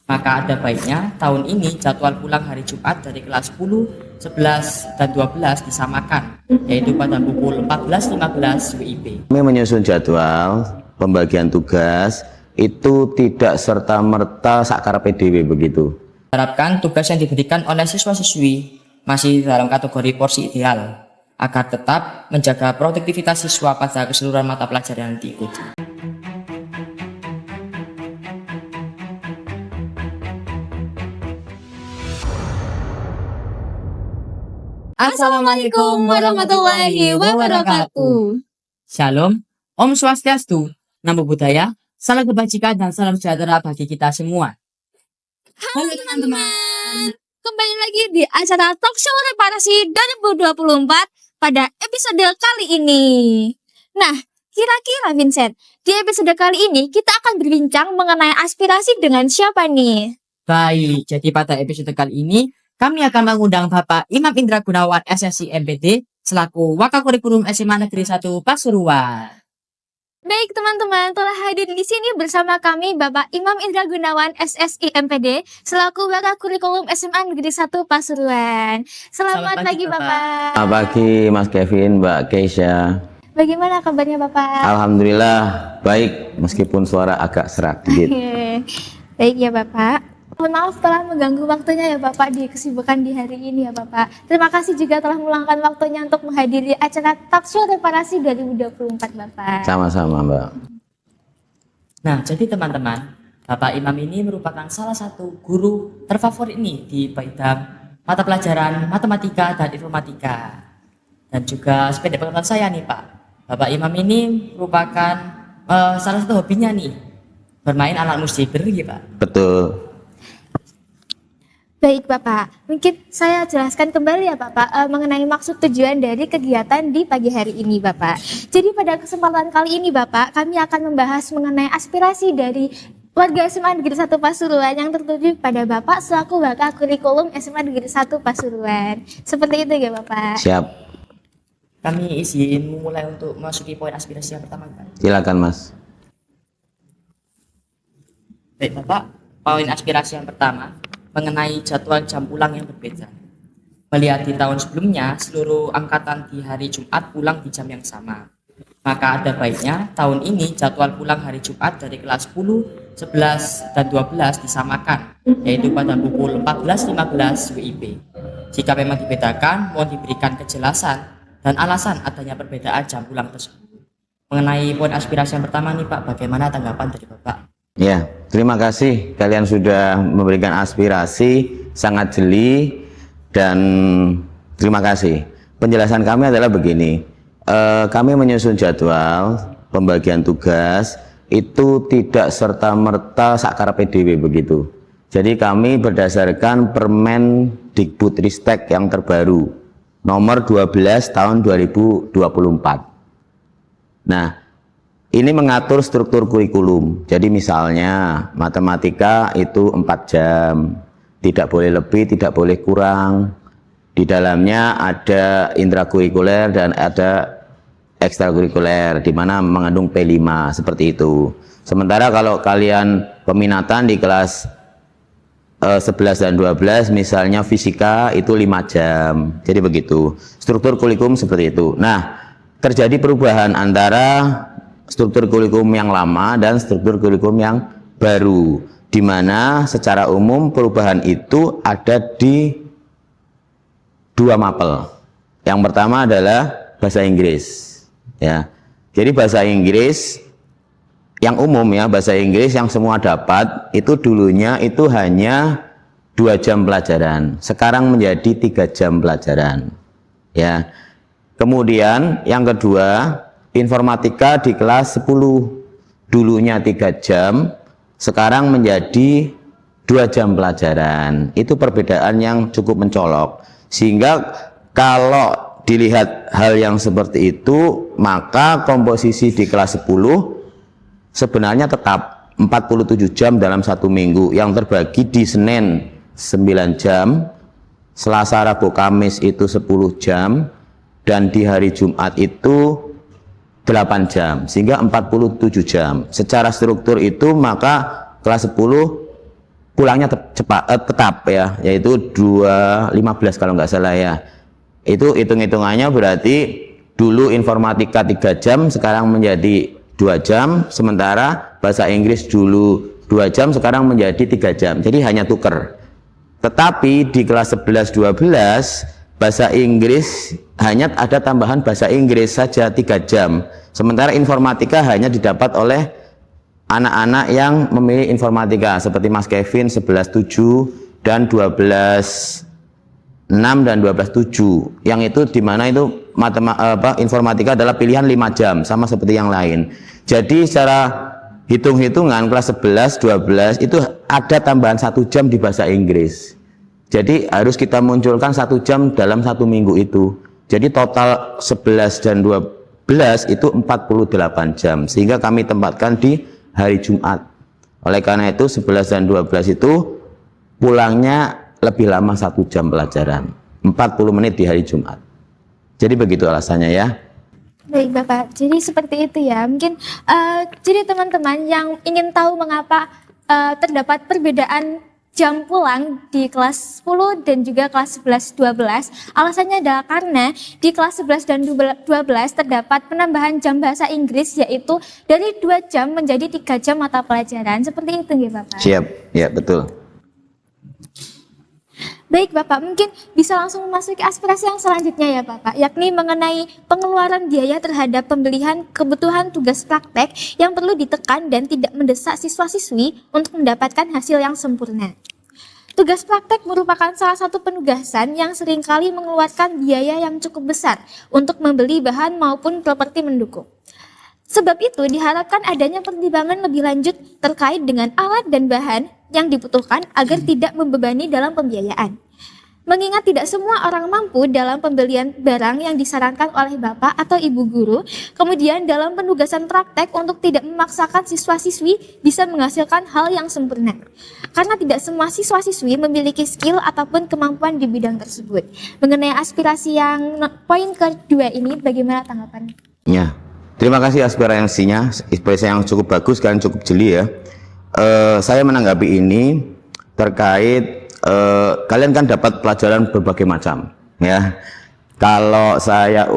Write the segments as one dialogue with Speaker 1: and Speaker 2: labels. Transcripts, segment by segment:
Speaker 1: Maka ada baiknya tahun ini jadwal pulang hari Jumat dari kelas 10, 11, dan 12 disamakan, yaitu pada pukul 14.15 WIB.
Speaker 2: Kami menyusun jadwal pembagian tugas itu tidak serta-merta sakar PDW begitu.
Speaker 1: Harapkan tugas yang diberikan oleh siswa-siswi masih dalam kategori porsi ideal, agar tetap menjaga produktivitas siswa pada keseluruhan mata pelajaran yang diikuti.
Speaker 3: Assalamualaikum warahmatullahi wabarakatuh.
Speaker 1: Shalom, Om Swastiastu, Namo Buddhaya, salam kebajikan dan salam sejahtera bagi kita semua.
Speaker 3: Halo teman-teman, kembali lagi di acara Talk Show Reparasi 2024 pada episode kali ini. Nah, kira-kira Vincent, di episode kali ini kita akan berbincang mengenai aspirasi dengan siapa nih?
Speaker 1: Baik, jadi pada episode kali ini kami akan mengundang Bapak Imam Indra Gunawan SSI MPD selaku Wakakurikulum SMA Negeri 1 Pasuruan.
Speaker 3: Baik teman-teman, telah hadir di sini bersama kami Bapak Imam Indra Gunawan SSI MPD selaku Wakakurikulum SMA Negeri 1 Pasuruan. Selamat pagi Bapak.
Speaker 2: Selamat pagi Mas Kevin, Mbak Keisha.
Speaker 3: Bagaimana kabarnya Bapak?
Speaker 2: Alhamdulillah baik meskipun suara agak serak dikit.
Speaker 3: Baik ya Bapak. Mohon maaf telah mengganggu waktunya ya Bapak di kesibukan di hari ini ya Bapak. Terima kasih juga telah meluangkan waktunya untuk menghadiri acara Talk Show Reparasi 2024 Bapak.
Speaker 2: Sama-sama Mbak.
Speaker 1: Nah, jadi teman-teman, Bapak Imam ini merupakan salah satu guru terfavorit nih di bidang mata pelajaran matematika dan informatika. Dan juga sepeda pengetahuan saya nih Pak, Bapak Imam ini merupakan salah satu hobinya nih bermain alat musik, benar ya Pak?
Speaker 2: Betul.
Speaker 3: Baik Bapak, mungkin saya jelaskan kembali ya Bapak mengenai maksud tujuan dari kegiatan di pagi hari ini Bapak. Jadi pada kesempatan kali ini Bapak, kami akan membahas mengenai aspirasi dari warga SMA Negeri 1 Pasuruan yang tertuju pada Bapak selaku Wakakurikulum SMA Negeri 1 Pasuruan. Seperti itu ya Bapak.
Speaker 2: Siap.
Speaker 1: Kami izin memulai untuk memasuki poin aspirasi yang pertama Pak.
Speaker 2: Silakan Mas.
Speaker 1: Baik Bapak, poin aspirasi yang pertama mengenai jadwal jam pulang yang berbeda. Melihat di tahun sebelumnya, seluruh angkatan di hari Jumat pulang di jam yang sama. Maka ada baiknya tahun ini jadwal pulang hari Jumat dari kelas 10, 11, dan 12 disamakan, yaitu pada pukul 14.15 WIB. Jika memang dibedakan, mohon diberikan kejelasan dan alasan adanya perbedaan jam pulang tersebut. Mengenai poin aspirasi yang pertama nih Pak, bagaimana tanggapan dari Bapak?
Speaker 2: Ya, terima kasih kalian sudah memberikan aspirasi sangat jeli dan terima kasih. Penjelasan kami adalah begini, kami menyusun jadwal pembagian tugas itu tidak serta-merta sakar PDW begitu. Jadi kami berdasarkan Permendikbudristek yang terbaru nomor 12 tahun 2024. Nah, ini mengatur struktur kurikulum. Jadi misalnya matematika itu 4 jam, tidak boleh lebih, tidak boleh kurang. Di dalamnya ada intrakurikuler dan ada ekstrakurikuler, di mana mengandung P5, seperti itu. Sementara kalau kalian peminatan di kelas 11 dan 12, misalnya fisika itu 5 jam. Jadi begitu. Struktur kurikulum seperti itu. Nah, terjadi perubahan antara struktur kurikulum yang lama dan struktur kurikulum yang baru, di mana secara umum perubahan itu ada di 2 mapel. Yang pertama adalah bahasa Inggris, ya. Jadi bahasa Inggris yang umum ya, bahasa Inggris yang semua dapat itu dulunya itu hanya 2 jam pelajaran, sekarang menjadi 3 jam pelajaran, ya. Kemudian yang kedua, informatika di kelas 10, dulunya 3 jam, sekarang menjadi 2 jam pelajaran. Itu perbedaan yang cukup mencolok. Sehingga kalau dilihat hal yang seperti itu, maka komposisi di kelas 10 sebenarnya tetap 47 jam dalam 1 minggu, yang terbagi di Senin 9 jam, Selasa, Rabu, Kamis itu 10 jam, dan di hari Jumat itu 8 jam, sehingga 47 jam. Secara struktur itu maka kelas 10 pulangnya tetap ya, yaitu 2.15 kalau nggak salah ya. Itu hitung-hitungannya berarti dulu informatika 3 jam, sekarang menjadi 2 jam, sementara bahasa Inggris dulu 2 jam, sekarang menjadi 3 jam. Jadi hanya tuker. Tetapi di kelas 11-12 bahasa Inggris hanya ada tambahan bahasa Inggris saja 3 jam. Sementara informatika hanya didapat oleh anak-anak yang memilih informatika seperti Mas Kevin 11.7 dan 12.6 dan 12.7, yang itu dimana itu informatika adalah pilihan 5 jam sama seperti yang lain. Jadi secara hitung-hitungan kelas 11, 12 itu ada tambahan 1 jam di bahasa Inggris. Jadi harus kita munculkan 1 jam dalam 1 minggu itu. Jadi total 11 dan 12 itu 48 jam, sehingga kami tempatkan di hari Jumat. Oleh karena itu 11 dan 12 itu pulangnya lebih lama 1 jam pelajaran, 40 menit di hari Jumat. Jadi begitu alasannya ya.
Speaker 3: Baik Bapak, jadi seperti itu ya. Mungkin jadi teman-teman yang ingin tahu mengapa terdapat perbedaan jam pulang di kelas 10 dan juga kelas 11-12, alasannya adalah karena di kelas 11 dan 12 terdapat penambahan jam bahasa Inggris, yaitu dari 2 jam menjadi 3 jam mata pelajaran. Seperti itu ya Bapak?
Speaker 2: Siap, ya betul.
Speaker 3: Baik Bapak, mungkin bisa langsung memasuki aspirasi yang selanjutnya ya Bapak, yakni mengenai pengeluaran biaya terhadap pembelian kebutuhan tugas praktek yang perlu ditekan dan tidak mendesak siswa-siswi untuk mendapatkan hasil yang sempurna. Tugas praktek merupakan salah satu penugasan yang seringkali mengeluarkan biaya yang cukup besar untuk membeli bahan maupun properti mendukung. Sebab itu diharapkan adanya pertimbangan lebih lanjut terkait dengan alat dan bahan yang dibutuhkan agar tidak membebani dalam pembiayaan. Mengingat tidak semua orang mampu dalam pembelian barang yang disarankan oleh Bapak atau Ibu Guru, kemudian dalam penugasan praktek untuk tidak memaksakan siswa-siswi bisa menghasilkan hal yang sempurna. Karena tidak semua siswa-siswi memiliki skill ataupun kemampuan di bidang tersebut. Mengenai aspirasi yang poin kedua ini, bagaimana tanggapannya?
Speaker 2: Ya, terima kasih aspirasinya, aspirasi yang cukup bagus dan cukup jeli ya. Saya menanggapi ini terkait kalian kan dapat pelajaran berbagai macam ya. Kalau saya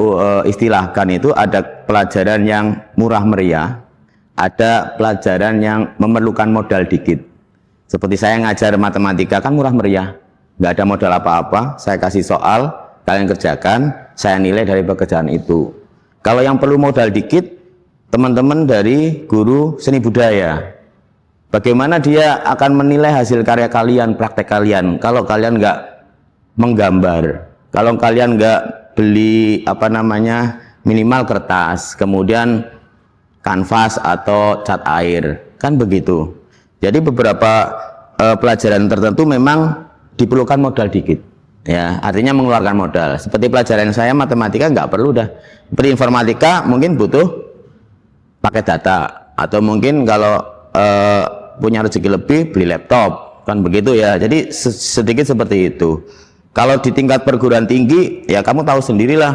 Speaker 2: istilahkan itu ada pelajaran yang murah meriah, ada pelajaran yang memerlukan modal dikit. Seperti saya ngajar matematika kan murah meriah, nggak ada modal apa-apa, saya kasih soal, kalian kerjakan, saya nilai dari pekerjaan itu. Kalau yang perlu modal dikit, teman-teman dari guru seni budaya, bagaimana dia akan menilai hasil karya kalian, praktek kalian, kalau kalian nggak menggambar, kalau kalian nggak beli minimal kertas, kemudian kanvas atau cat air, kan begitu. Jadi beberapa pelajaran tertentu memang diperlukan modal dikit, ya, artinya mengeluarkan modal. Seperti pelajaran saya matematika nggak perlu dah. Seperti informatika mungkin butuh pakai data, atau mungkin kalau punya rezeki lebih beli laptop, kan begitu ya. Jadi sedikit seperti itu. Kalau di tingkat perguruan tinggi ya kamu tahu sendirilah,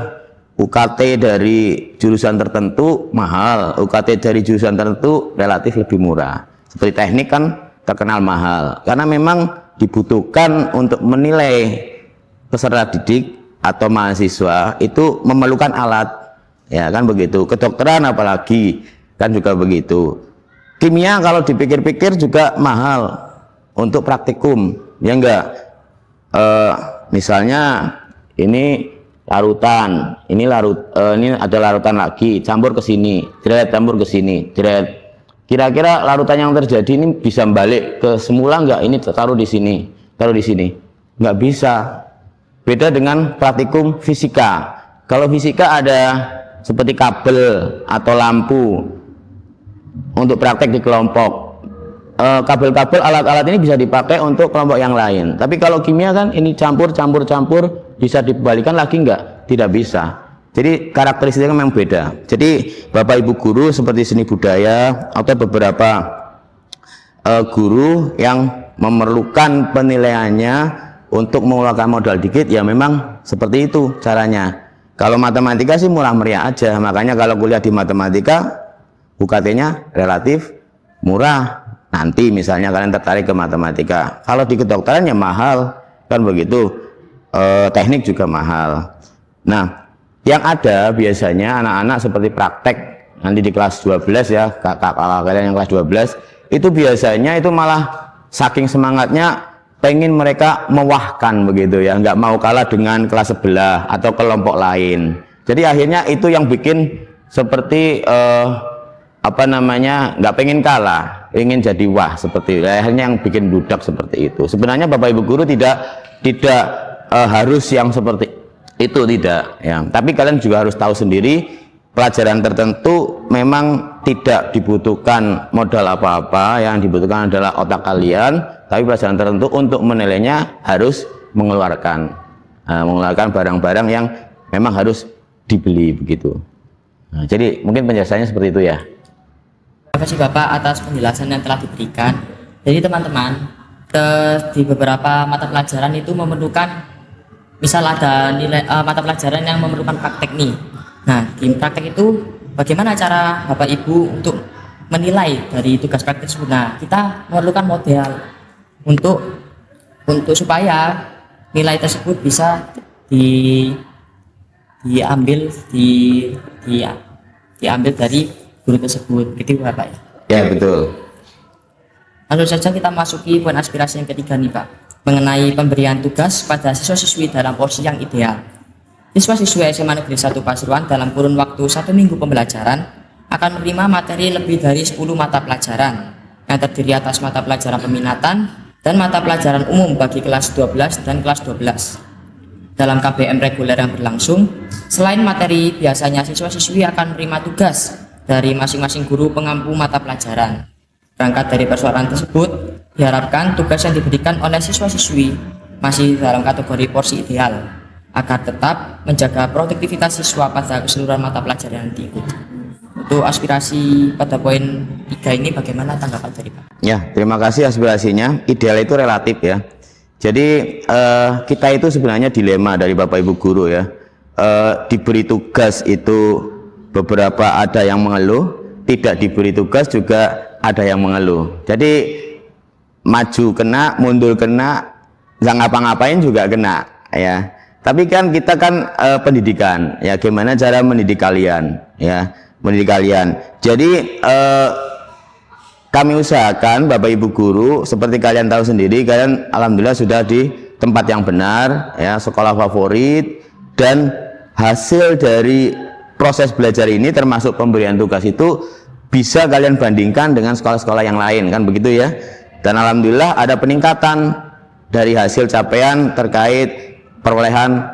Speaker 2: UKT dari jurusan tertentu mahal, UKT dari jurusan tertentu relatif lebih murah. Seperti teknik kan terkenal mahal karena memang dibutuhkan untuk menilai peserta didik atau mahasiswa itu memerlukan alat, ya kan begitu. Kedokteran apalagi kan juga begitu. Kimia kalau dipikir-pikir juga mahal untuk praktikum, ya enggak. Misalnya ini larutan, ini ada larutan lagi, campur ke sini, campur ke sini, kira-kira larutan yang terjadi ini bisa balik ke semula enggak? Ini taruh di sini, enggak bisa. Beda dengan praktikum fisika. Kalau fisika ada seperti kabel atau lampu untuk praktek di kelompok. Kabel-kabel, alat-alat ini bisa dipakai untuk kelompok yang lain. Tapi kalau kimia kan ini campur, bisa dibalikan lagi enggak? Tidak bisa. Jadi karakteristiknya memang beda. Jadi Bapak Ibu guru seperti seni budaya atau beberapa guru yang memerlukan penilaiannya untuk mengeluarkan modal dikit, ya memang seperti itu caranya. Kalau matematika sih murah meriah aja. Makanya kalau kuliah di matematika UKT-nya relatif murah, nanti misalnya kalian tertarik ke matematika. Kalau di kedokteran ya mahal, kan begitu. Teknik juga mahal. Nah, yang ada biasanya anak-anak seperti praktek nanti di kelas 12 ya, kakak kalian yang kelas 12 itu biasanya itu malah saking semangatnya pengen mereka mewahkan begitu ya, nggak mau kalah dengan kelas sebelah atau kelompok lain. Jadi akhirnya itu yang bikin seperti apa namanya, nggak pengen kalah, ingin jadi wah seperti itu. Akhirnya yang bikin budak seperti itu. Sebenarnya Bapak Ibu guru tidak harus yang seperti itu, tidak ya. Tapi kalian juga harus tahu sendiri pelajaran tertentu memang tidak dibutuhkan modal apa-apa, yang dibutuhkan adalah otak kalian. Tapi pelajaran tertentu untuk menilainya harus mengeluarkan barang-barang yang memang harus dibeli begitu. Nah, jadi mungkin penjelasannya seperti itu ya.
Speaker 1: Terima kasih Bapak atas penjelasan yang telah diberikan. Jadi teman-teman, di beberapa mata pelajaran itu memerlukan, misal ada nilai mata pelajaran yang memerlukan praktek nih. Nah, di praktek itu bagaimana cara Bapak Ibu untuk menilai dari tugas praktek tersebut? Nah, kita memerlukan model untuk supaya nilai tersebut bisa diambil dari guru tersebut, gitu Bapak ya.
Speaker 2: Ya, betul.
Speaker 1: Lalu saja kita masuki poin aspirasi yang ketiga nih Pak, mengenai pemberian tugas pada siswa-siswi dalam porsi yang ideal. Siswa-siswa SMA Negeri 1 Pasuruan dalam kurun waktu 1 minggu pembelajaran akan menerima materi lebih dari 10 mata pelajaran yang terdiri atas mata pelajaran peminatan dan mata pelajaran umum bagi kelas 12 dan kelas 12. Dalam KBM reguler yang berlangsung, selain materi, biasanya siswa-siswi akan menerima tugas dari masing-masing guru pengampu mata pelajaran. Berangkat dari persoalan tersebut, diharapkan tugas yang diberikan oleh siswa-siswi masih dalam kategori porsi ideal, agar tetap menjaga produktivitas siswa pada keseluruhan mata pelajaran yang diikuti. Untuk aspirasi pada poin 3 ini bagaimana tanggapan dari Pak?
Speaker 2: Ya, terima kasih aspirasinya. Ideal itu relatif ya. Jadi kita itu sebenarnya dilema dari Bapak Ibu guru ya. Diberi tugas itu beberapa ada yang mengeluh, tidak diberi tugas juga ada yang mengeluh. Jadi maju kena, mundur kena, nggak ngapa-ngapain juga kena ya. Tapi kan kita kan pendidikan ya, gimana cara mendidik kalian ya, mendidik kalian. Jadi kami usahakan Bapak Ibu guru, seperti kalian tahu sendiri, kalian alhamdulillah sudah di tempat yang benar ya, sekolah favorit, dan hasil dari proses belajar ini termasuk pemberian tugas itu bisa kalian bandingkan dengan sekolah-sekolah yang lain, kan begitu ya. Dan alhamdulillah ada peningkatan dari hasil capaian terkait perolehan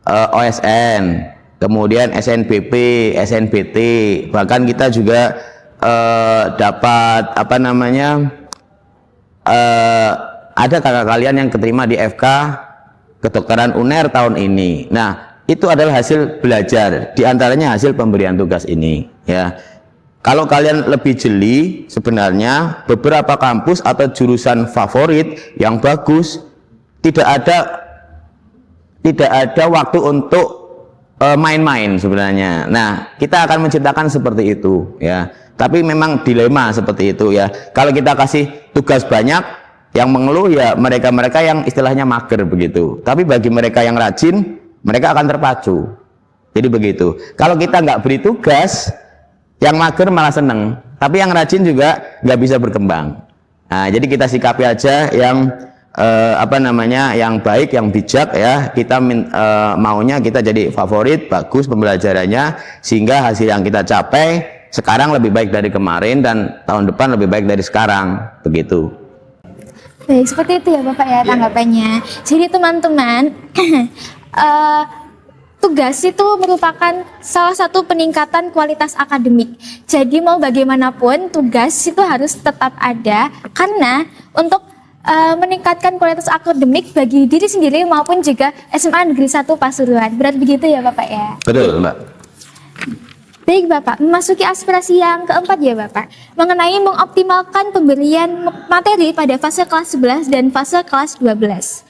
Speaker 2: OSN, kemudian SNBP, SNBT, bahkan kita juga dapat apa namanya, ada kakak kalian yang keterima di FK kedokteran UNER tahun ini. Nah, itu adalah hasil belajar, diantaranya hasil pemberian tugas ini ya. Kalau kalian lebih jeli, sebenarnya beberapa kampus atau jurusan favorit yang bagus tidak ada waktu untuk main-main sebenarnya. Nah, kita akan menciptakan seperti itu ya. Tapi memang dilema seperti itu ya. Kalau kita kasih tugas banyak, yang mengeluh ya mereka-mereka yang istilahnya mager begitu. Tapi bagi mereka yang rajin, mereka akan terpacu. Jadi begitu. Kalau kita nggak beri tugas, yang mager malah seneng. Tapi yang rajin juga nggak bisa berkembang. Nah, jadi kita sikapi aja yang apa namanya, yang baik, yang bijak ya. Kita maunya kita jadi favorit, bagus pembelajarannya, sehingga hasil yang kita capai sekarang lebih baik dari kemarin dan tahun depan lebih baik dari sekarang, begitu.
Speaker 3: Baik, seperti itu ya Bapak ya tanggapannya. Jadi teman-teman, tugas itu merupakan salah satu peningkatan kualitas akademik. Jadi mau bagaimanapun tugas itu harus tetap ada, karena untuk meningkatkan kualitas akademik bagi diri sendiri maupun juga SMA Negeri 1 Pasuruan. Berat begitu ya Bapak ya?
Speaker 2: Betul Mbak.
Speaker 3: Baik Bapak, memasuki aspirasi yang keempat ya Bapak, mengenai mengoptimalkan pemberian materi pada fase kelas 11 dan fase kelas 12.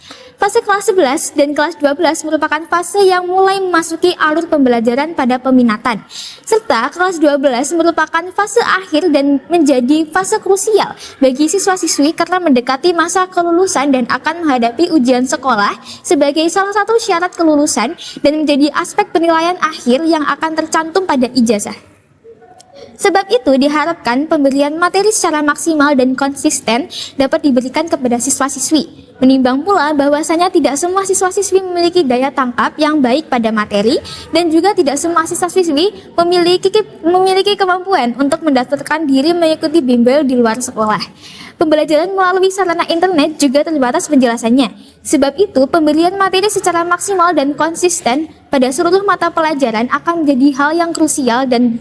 Speaker 3: Fase kelas 11 dan kelas 12 merupakan fase yang mulai memasuki alur pembelajaran pada peminatan. Serta kelas 12 merupakan fase akhir dan menjadi fase krusial bagi siswa-siswi karena mendekati masa kelulusan dan akan menghadapi ujian sekolah sebagai salah satu syarat kelulusan dan menjadi aspek penilaian akhir yang akan tercantum pada ijazah. Sebab itu diharapkan pemberian materi secara maksimal dan konsisten dapat diberikan kepada siswa-siswi. Menimbang pula bahwasanya tidak semua siswa-siswi memiliki daya tangkap yang baik pada materi dan juga tidak semua siswa-siswi memiliki kemampuan untuk mendaftarkan diri mengikuti bimbel di luar sekolah. Pembelajaran melalui sarana internet juga terbatas penjelasannya. Sebab itu, pemberian materi secara maksimal dan konsisten pada seluruh mata pelajaran akan menjadi hal yang krusial dan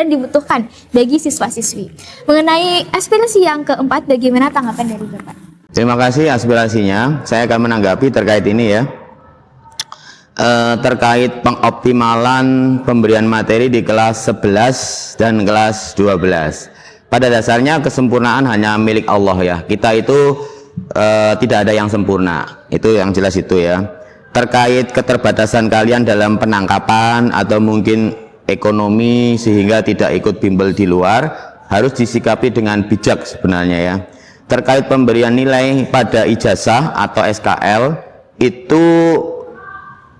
Speaker 3: dibutuhkan bagi siswa-siswi. Mengenai aspirasi yang keempat, bagaimana tanggapan dari Bapak?
Speaker 2: Terima kasih aspirasinya. Saya akan menanggapi terkait ini ya. Terkait pengoptimalan pemberian materi di kelas 11 dan kelas 12. Pada dasarnya kesempurnaan hanya milik Allah ya. Kita itu tidak ada yang sempurna. Itu yang jelas itu ya. Terkait keterbatasan kalian dalam penangkapan atau mungkin ekonomi sehingga tidak ikut bimbel di luar, harus disikapi dengan bijak sebenarnya ya. Terkait pemberian nilai pada ijazah atau SKL itu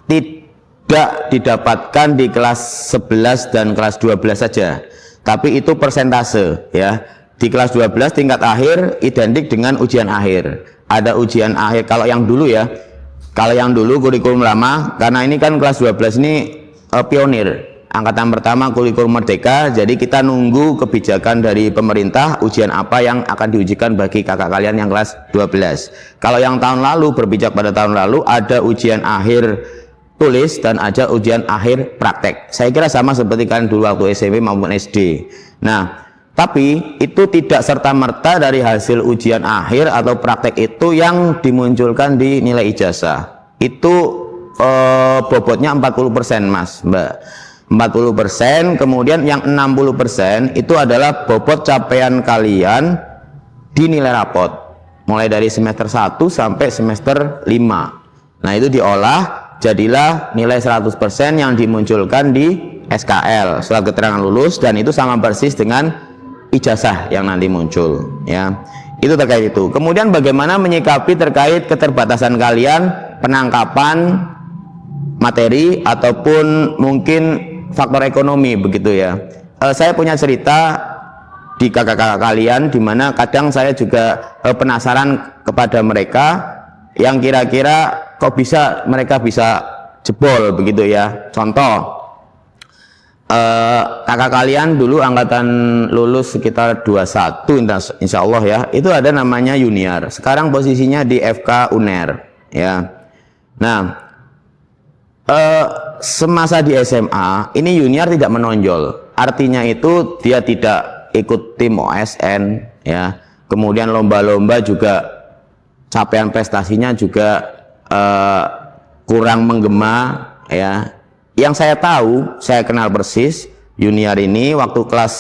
Speaker 2: tidak didapatkan di kelas 11 dan kelas 12 saja, tapi itu persentase ya. Di kelas 12 tingkat akhir identik dengan ujian akhir. Ada ujian akhir kalau yang dulu ya. Kalau yang dulu kurikulum lama, karena ini kan kelas 12 ini pionir, angkatan pertama kurikulum merdeka, jadi kita nunggu kebijakan dari pemerintah ujian apa yang akan diujikan bagi kakak kalian yang kelas 12. Kalau yang tahun lalu, berpijak pada tahun lalu, ada ujian akhir tulis dan ada ujian akhir praktek. Saya kira sama seperti kalian dulu waktu SMP maupun SD. Nah, tapi itu tidak serta-merta dari hasil ujian akhir atau praktek itu yang dimunculkan di nilai ijazah. Itu bobotnya 40% Mas, Mbak. 40%, kemudian yang 60% itu adalah bobot capaian kalian di nilai rapot. Mulai dari semester 1 sampai semester 5. Nah, itu diolah jadilah nilai 100% yang dimunculkan di SKL, surat keterangan lulus, dan itu sama persis dengan ijazah yang nanti muncul ya. Itu terkait itu. Kemudian bagaimana menyikapi terkait keterbatasan kalian penangkapan materi ataupun mungkin faktor ekonomi begitu ya. Saya punya cerita di kakak-kakak kalian di mana kadang saya juga penasaran kepada mereka yang kira-kira kok bisa mereka bisa jebol begitu ya. Contoh, kakak kalian dulu angkatan lulus sekitar 21 insya Allah ya, itu ada namanya Yuniar, sekarang posisinya di FK UNER ya. Nah, semasa di SMA ini Yuniar tidak menonjol, artinya itu dia tidak ikut tim OSN ya, kemudian lomba-lomba juga capaian prestasinya juga kurang menggema ya. Yang saya tahu, saya kenal persis Yuniar ini waktu kelas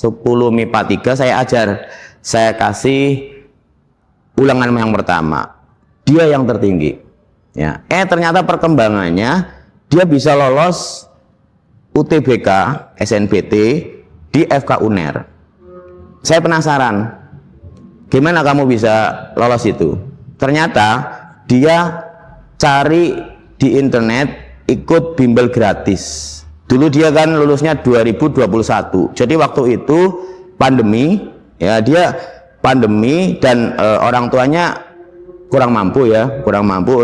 Speaker 2: 10 MIPA 3 saya ajar, saya kasih ulangan yang pertama, dia yang tertinggi ya. Ternyata perkembangannya dia bisa lolos UTBK SNBT di FK UNER. Saya penasaran, gimana kamu bisa lolos itu? Ternyata dia cari di internet, ikut bimbel gratis. Dulu dia kan lulusnya 2021. Jadi waktu itu pandemi ya, dia pandemi dan orang tuanya kurang mampu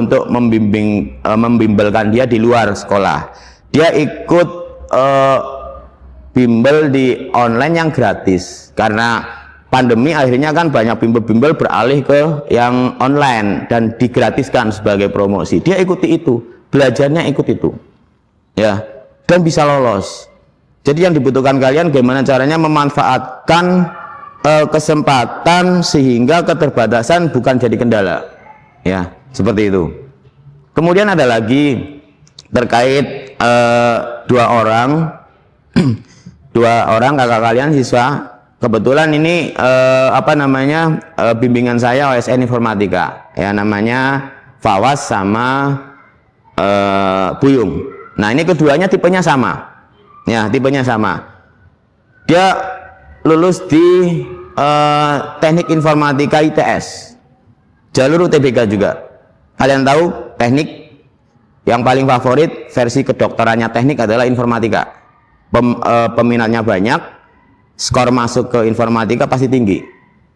Speaker 2: untuk membimbelkan dia di luar sekolah. Dia ikut bimbel di online yang gratis. Karena pandemi akhirnya kan banyak bimbel-bimbel beralih ke yang online dan digratiskan sebagai promosi. Dia ikuti itu, belajarnya ikut itu ya, dan bisa lolos. Jadi yang dibutuhkan kalian gimana caranya memanfaatkan kesempatan sehingga keterbatasan bukan jadi kendala ya, seperti itu. Kemudian ada lagi terkait dua orang kakak kalian siswa kebetulan ini bimbingan saya OSN Informatika, ya namanya Fawas sama Buyung. Nah ini keduanya tipenya sama, ya tipenya sama. Dia lulus di Teknik Informatika ITS, jalur UTBK juga. Kalian tahu teknik yang paling favorit versi kedokterannya teknik adalah informatika. Peminatnya banyak, skor masuk ke informatika pasti tinggi.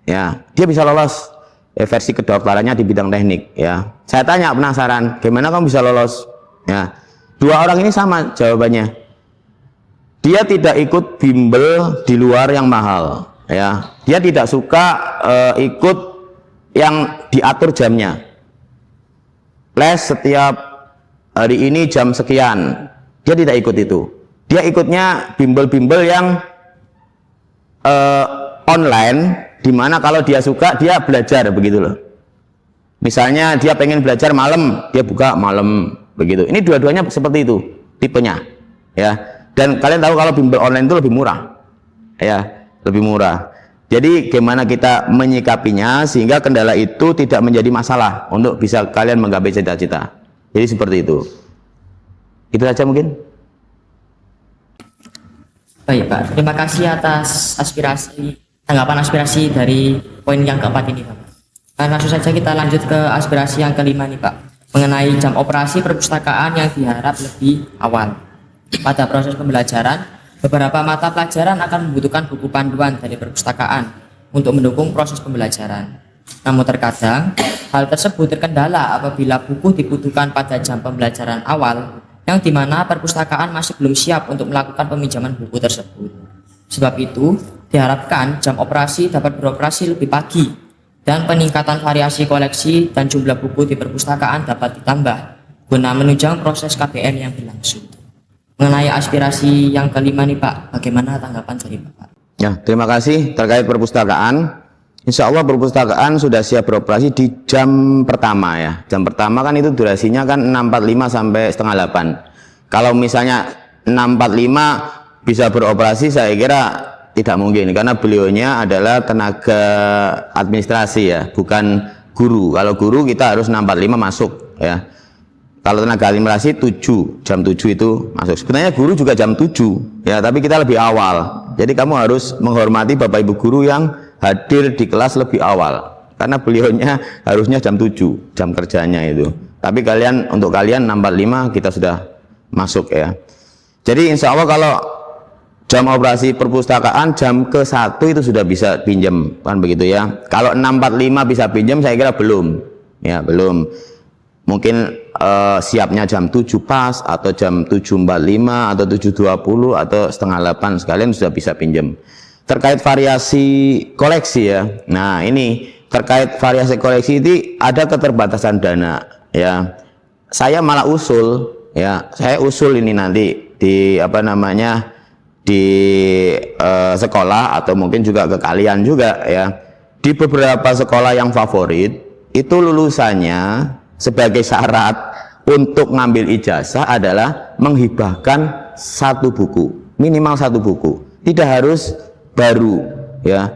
Speaker 2: Ya, dia bisa lolos versi kedokterannya di bidang teknik. Ya, saya tanya penasaran, gimana kamu bisa lolos? Ya, dua orang ini sama jawabannya. Dia tidak ikut bimbel di luar yang mahal. Ya, dia tidak suka ikut yang diatur jamnya. Les setiap hari ini jam sekian, dia tidak ikut itu. Dia ikutnya bimbel-bimbel yang online, dimana kalau dia suka dia belajar begitu loh. Misalnya dia pengen belajar malam, dia buka malam begitu. Ini dua-duanya seperti itu tipenya, ya. Dan kalian tahu kalau bimbel online itu lebih murah, ya, lebih murah. Jadi gimana kita menyikapinya sehingga kendala itu tidak menjadi masalah untuk bisa kalian menggapai cita-cita. Jadi seperti itu. Itu saja mungkin.
Speaker 1: Baik Pak, terima kasih atas tanggapan aspirasi dari poin yang keempat ini Pak. Nah, langsung saja kita lanjut ke aspirasi yang kelima nih Pak, mengenai jam operasi perpustakaan yang diharap lebih awal. Pada proses pembelajaran, beberapa mata pelajaran akan membutuhkan buku panduan dari perpustakaan untuk mendukung proses pembelajaran. Namun terkadang, hal tersebut terkendala apabila buku dibutuhkan pada jam pembelajaran awal, yang dimana perpustakaan masih belum siap untuk melakukan peminjaman buku tersebut. Sebab itu, diharapkan jam operasi dapat beroperasi lebih pagi, dan peningkatan variasi koleksi dan jumlah buku di perpustakaan dapat ditambah, guna menunjang proses KBM yang berlangsung. Mengenai aspirasi yang kelima nih Pak, bagaimana tanggapan dari Bapak?
Speaker 2: Ya, terima kasih. Terkait perpustakaan, insya Allah perpustakaan sudah siap beroperasi di jam pertama ya. Jam pertama kan itu durasinya kan 6.45 sampai setengah 8. Kalau misalnya 6.45 bisa beroperasi, saya kira tidak mungkin, karena beliaunya adalah tenaga administrasi ya, bukan guru. Kalau guru kita harus 6.45 masuk ya. Kalau tenaga administrasi 7, jam 7 itu masuk. Sebenarnya guru juga jam 7 ya, tapi kita lebih awal. Jadi kamu harus menghormati Bapak Ibu guru yang hadir di kelas lebih awal, karena beliaunya harusnya jam 7, jam kerjanya itu. Tapi untuk kalian 6.45 kita sudah masuk ya. Jadi insya Allah kalau jam operasi perpustakaan jam ke-1 itu sudah bisa pinjam, kan begitu ya. Kalau 6.45 bisa pinjam, saya kira belum ya, belum. Mungkin siapnya jam 7 pas, atau jam 7.45 atau 7.20 atau setengah 8 sekalian sudah bisa pinjam. Terkait variasi koleksi ya, nah ini terkait variasi koleksi ini ada keterbatasan dana ya. Saya malah usul ya, saya usul ini nanti di di sekolah, atau mungkin juga ke kalian juga ya, di beberapa sekolah yang favorit itu lulusannya sebagai syarat untuk ngambil ijazah adalah menghibahkan 1 buku, minimal 1 buku, tidak harus baru ya,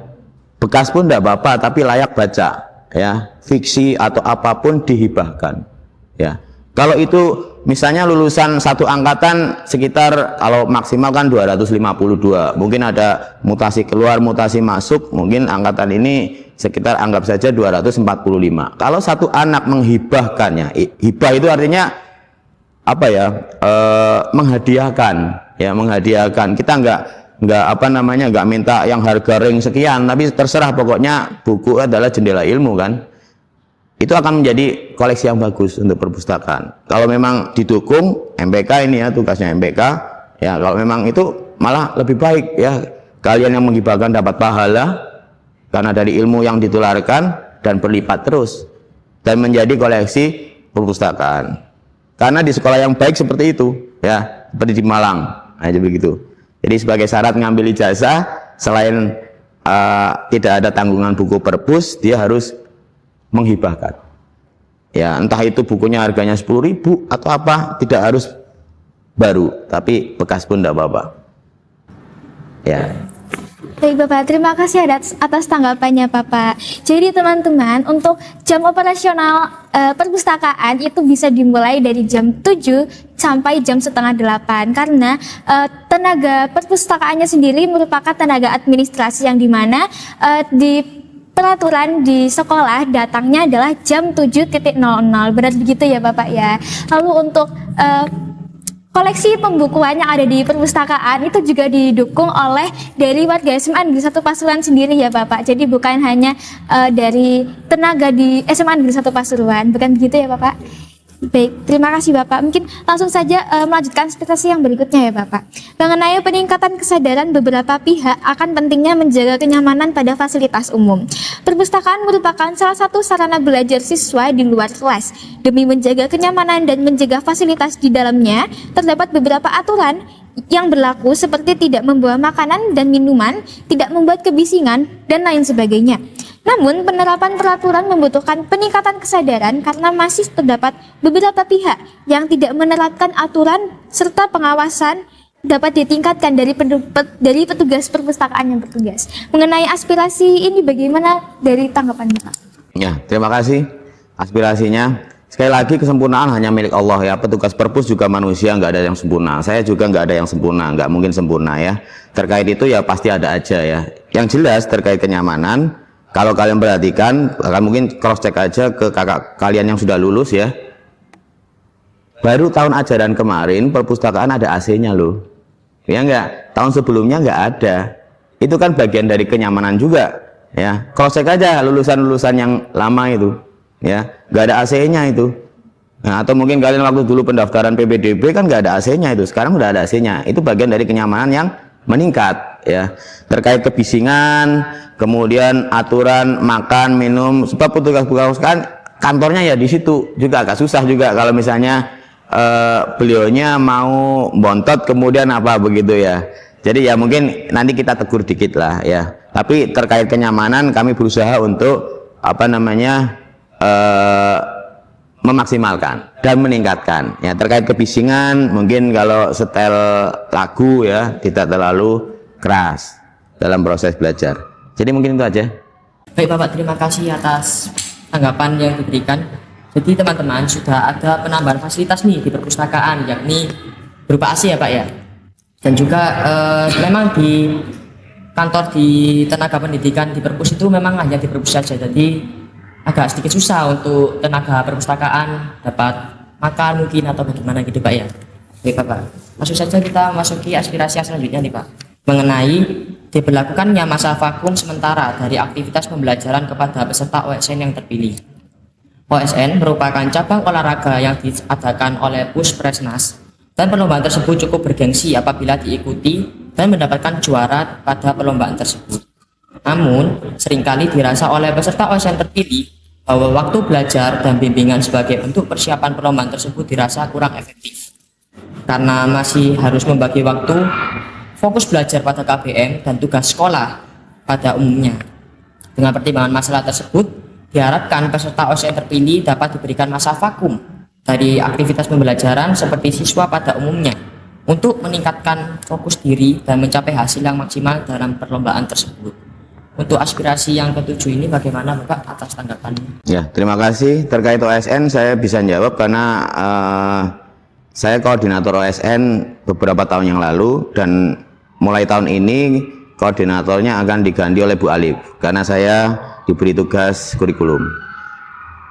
Speaker 2: bekas pun tidak apa-apa tapi layak baca ya, fiksi atau apapun dihibahkan ya. Kalau itu misalnya lulusan satu angkatan sekitar, kalau maksimal kan 252, mungkin ada mutasi keluar mutasi masuk, mungkin angkatan ini sekitar anggap saja 245. Kalau satu anak menghibahkannya, hibah itu artinya apa ya, menghadiahkan ya, menghadiahkan. Kita nggak minta yang harga ring sekian, tapi terserah, pokoknya buku adalah jendela ilmu kan. Itu akan menjadi koleksi yang bagus untuk perpustakaan. Kalau memang didukung MPK ini ya, tugasnya MPK ya, kalau memang itu malah lebih baik ya, kalian yang menghibahkan dapat pahala karena dari ilmu yang ditularkan dan berlipat terus dan menjadi koleksi perpustakaan. Karena di sekolah yang baik seperti itu ya, seperti di Malang aja begitu. Jadi sebagai syarat ngambil ijazah, selain tidak ada tanggungan buku perpus, dia harus menghibahkan ya, entah itu bukunya harganya 10.000 atau apa, tidak harus baru, tapi bekas pun tidak apa-apa ya.
Speaker 3: Baik Bapak, terima kasih atas tanggapannya Bapak. Jadi teman-teman, untuk jam operasional perpustakaan itu bisa dimulai dari jam 7 sampai jam setengah 8 karena tenaga perpustakaannya sendiri merupakan tenaga administrasi yang dimana di peraturan di sekolah datangnya adalah jam 7.00. Benar begitu ya Bapak ya. Lalu untuk koleksi pembukuan yang ada di perpustakaan itu juga didukung oleh dari warga SMA Negeri 1 Pasuruan sendiri ya Bapak. Jadi bukan hanya dari tenaga di SMA Negeri 1 Pasuruan, bukan begitu ya Bapak? Baik, terima kasih Bapak. Mungkin langsung saja melanjutkan spekulasi yang berikutnya ya Bapak. Mengenai peningkatan kesadaran beberapa pihak akan pentingnya menjaga kenyamanan pada fasilitas umum. Perpustakaan merupakan salah satu sarana belajar siswa di luar kelas. Demi menjaga kenyamanan dan menjaga fasilitas di dalamnya, terdapat beberapa aturan yang berlaku seperti tidak membawa makanan dan minuman, tidak membuat kebisingan, dan lain sebagainya. Namun, penerapan peraturan membutuhkan peningkatan kesadaran karena masih terdapat beberapa pihak yang tidak menerapkan aturan serta pengawasan dapat ditingkatkan dari petugas perpustakaan yang bertugas. Mengenai aspirasi ini bagaimana dari tanggapan Bapak?
Speaker 2: Ya, terima kasih aspirasinya. Sekali lagi kesempurnaan hanya milik Allah ya. Petugas perpus juga manusia, nggak ada yang sempurna. Saya juga nggak ada yang sempurna, nggak mungkin sempurna ya. Terkait itu ya pasti ada aja ya. Yang jelas terkait kenyamanan, kalau kalian perhatikan, akan mungkin cross check aja ke kakak kalian yang sudah lulus ya. Baru tahun ajaran kemarin perpustakaan ada AC-nya loh. Ya enggak? Tahun sebelumnya enggak ada. Itu kan bagian dari kenyamanan juga ya. Cross check aja lulusan-lulusan yang lama itu. Ya, enggak ada AC-nya itu. Nah, atau mungkin kalian waktu dulu pendaftaran PPDB kan enggak ada AC-nya itu. Sekarang udah ada AC-nya. Itu bagian dari kenyamanan yang meningkat ya. Terkait kebisingan, kemudian aturan makan minum, sebab petugas kan kantornya ya di situ juga agak susah juga kalau misalnya beliaunya mau bontot kemudian apa begitu ya. Jadi ya mungkin nanti kita tegur dikit lah ya. Tapi terkait kenyamanan kami berusaha untuk apa namanya memaksimalkan dan meningkatkan ya. Terkait kebisingan mungkin kalau setel lagu ya tidak terlalu keras dalam proses belajar. Jadi mungkin itu aja.
Speaker 1: Baik Bapak, terima kasih atas tanggapan yang diberikan. Jadi teman-teman sudah ada penambahan fasilitas nih di perpustakaan, yakni berupa AC ya Pak ya. Dan juga memang di kantor di tenaga pendidikan di perpus itu memang hanya di perpus saja. Jadi agak sedikit susah untuk tenaga perpustakaan dapat makan mungkin atau bagaimana gitu Pak ya. Baik Bapak, langsung saja kita masuki aspirasi yang selanjutnya nih Pak. Mengenai diberlakukannya masa vakum sementara dari aktivitas pembelajaran kepada peserta OSN yang terpilih. OSN merupakan cabang olahraga yang diadakan oleh Puspresnas dan perlombaan tersebut cukup bergengsi apabila diikuti dan mendapatkan juara pada perlombaan tersebut. Namun, seringkali dirasa oleh peserta OSN terpilih bahwa waktu belajar dan bimbingan sebagai bentuk persiapan perlombaan tersebut dirasa kurang efektif karena masih harus membagi waktu fokus belajar pada KBM dan tugas sekolah pada umumnya. Dengan pertimbangan masalah tersebut, diharapkan peserta OSN terpilih dapat diberikan masa vakum dari aktivitas pembelajaran seperti siswa pada umumnya untuk meningkatkan fokus diri dan mencapai hasil yang maksimal dalam perlombaan tersebut. Untuk aspirasi yang ketujuh ini bagaimana Bapak atas tanggapannya?
Speaker 2: Ya, terima kasih. Terkait OSN saya bisa jawab karena saya koordinator OSN beberapa tahun yang lalu dan mulai tahun ini koordinatornya akan diganti oleh Bu Alif karena saya diberi tugas kurikulum.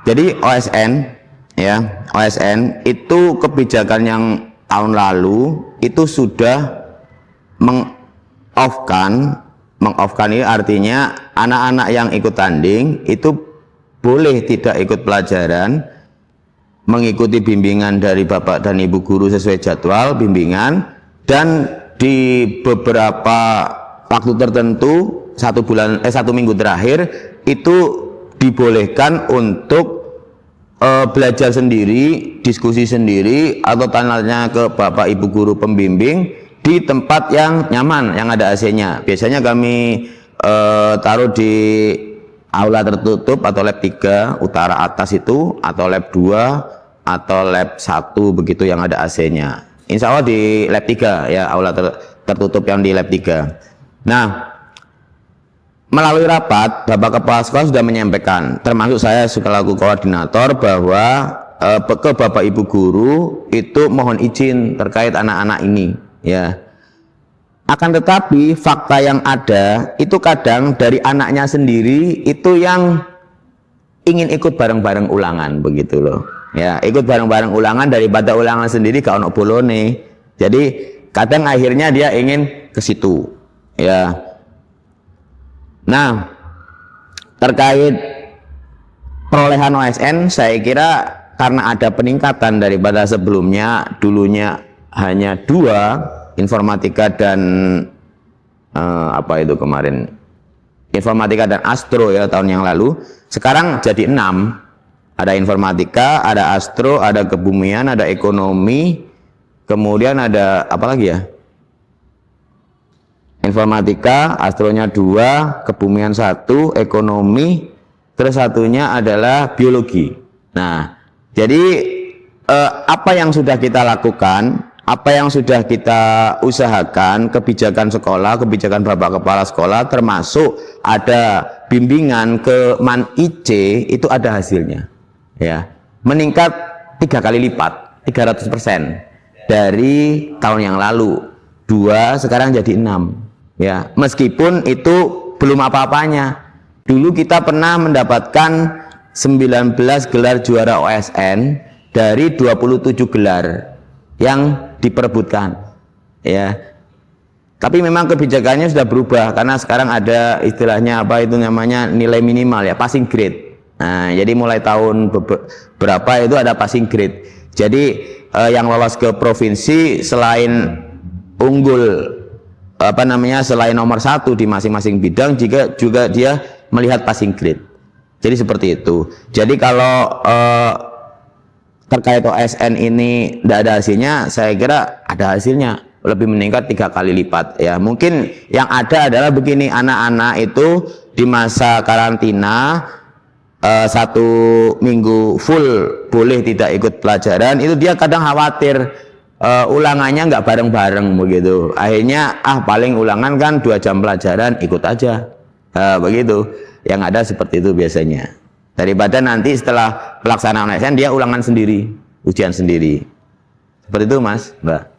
Speaker 2: Jadi OSN ya, OSN itu kebijakan yang tahun lalu itu sudah meng-off-kan ini artinya anak-anak yang ikut tanding itu boleh tidak ikut pelajaran, mengikuti bimbingan dari Bapak dan Ibu guru sesuai jadwal bimbingan, dan di beberapa waktu tertentu satu minggu terakhir itu dibolehkan untuk belajar sendiri, diskusi sendiri atau tanya ke Bapak Ibu guru pembimbing di tempat yang nyaman yang ada AC-nya. Biasanya kami taruh di aula tertutup atau lab 3 utara atas itu, atau lab 2 atau lab 1 begitu yang ada AC-nya. Insya Allah di lab 3 ya, aula tertutup yang di lab 3. Nah, melalui rapat, Bapak Kepala Sekolah sudah menyampaikan, termasuk saya selaku koordinator, bahwa ke Bapak Ibu Guru itu mohon izin terkait anak-anak ini, ya. Akan tetapi fakta yang ada itu kadang dari anaknya sendiri itu yang ingin ikut bareng-bareng ulangan, begitu loh. Ya, ikut bareng-bareng ulangan daripada ulangan sendiri gak ono bolone. Jadi kadang akhirnya dia ingin ke situ, ya. Nah, terkait perolehan OSN, saya kira karena ada peningkatan daripada sebelumnya, dulunya hanya 2, informatika dan apa itu kemarin, informatika dan astro ya tahun yang lalu, sekarang jadi 6. Ada informatika, ada astro, ada kebumian, ada ekonomi, kemudian ada apa lagi ya? Informatika, astronya 2, kebumian 1, ekonomi, terus satunya adalah biologi. Nah, jadi apa yang sudah kita lakukan, apa yang sudah kita usahakan, kebijakan sekolah, kebijakan Bapak Kepala Sekolah, termasuk ada bimbingan ke Man IC, itu ada hasilnya, ya, meningkat 3 kali lipat, 300% dari tahun yang lalu. 2 sekarang jadi 6. Ya, meskipun itu belum apa-apanya. Dulu kita pernah mendapatkan 19 gelar juara OSN dari 27 gelar yang diperebutkan. Ya. Tapi memang kebijakannya sudah berubah karena sekarang ada istilahnya apa itu namanya nilai minimal ya, passing grade. Nah, jadi mulai tahun berapa itu ada passing grade. Jadi yang lolos ke provinsi selain unggul apa namanya selain nomor 1 di masing-masing bidang juga dia melihat passing grade. Jadi seperti itu. Jadi kalau terkait OSN ini tidak ada hasilnya, saya kira ada hasilnya, lebih meningkat 3 kali lipat ya. Mungkin yang ada adalah begini, anak-anak itu di masa karantina 1 minggu full boleh tidak ikut pelajaran, itu dia kadang khawatir ulangannya nggak bareng-bareng begitu. Akhirnya paling ulangan kan 2 jam pelajaran, ikut aja begitu. Yang ada seperti itu biasanya, daripada nanti setelah pelaksanaan OSN dia ulangan sendiri, ujian sendiri. Seperti itu Mas, Mbak.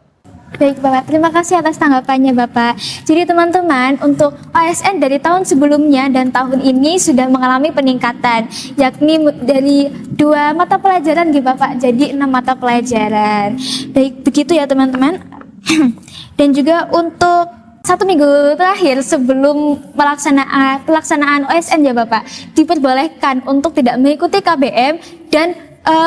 Speaker 3: Baik Bapak, terima kasih atas tanggapannya Bapak. Jadi teman-teman, untuk OSN dari tahun sebelumnya dan tahun ini sudah mengalami peningkatan, yakni dari 2 mata pelajaran gitu Bapak, jadi 6 mata pelajaran. Baik, begitu ya teman-teman. Dan juga untuk 1 minggu terakhir sebelum pelaksanaan OSN ya Bapak, diperbolehkan untuk tidak mengikuti KBM dan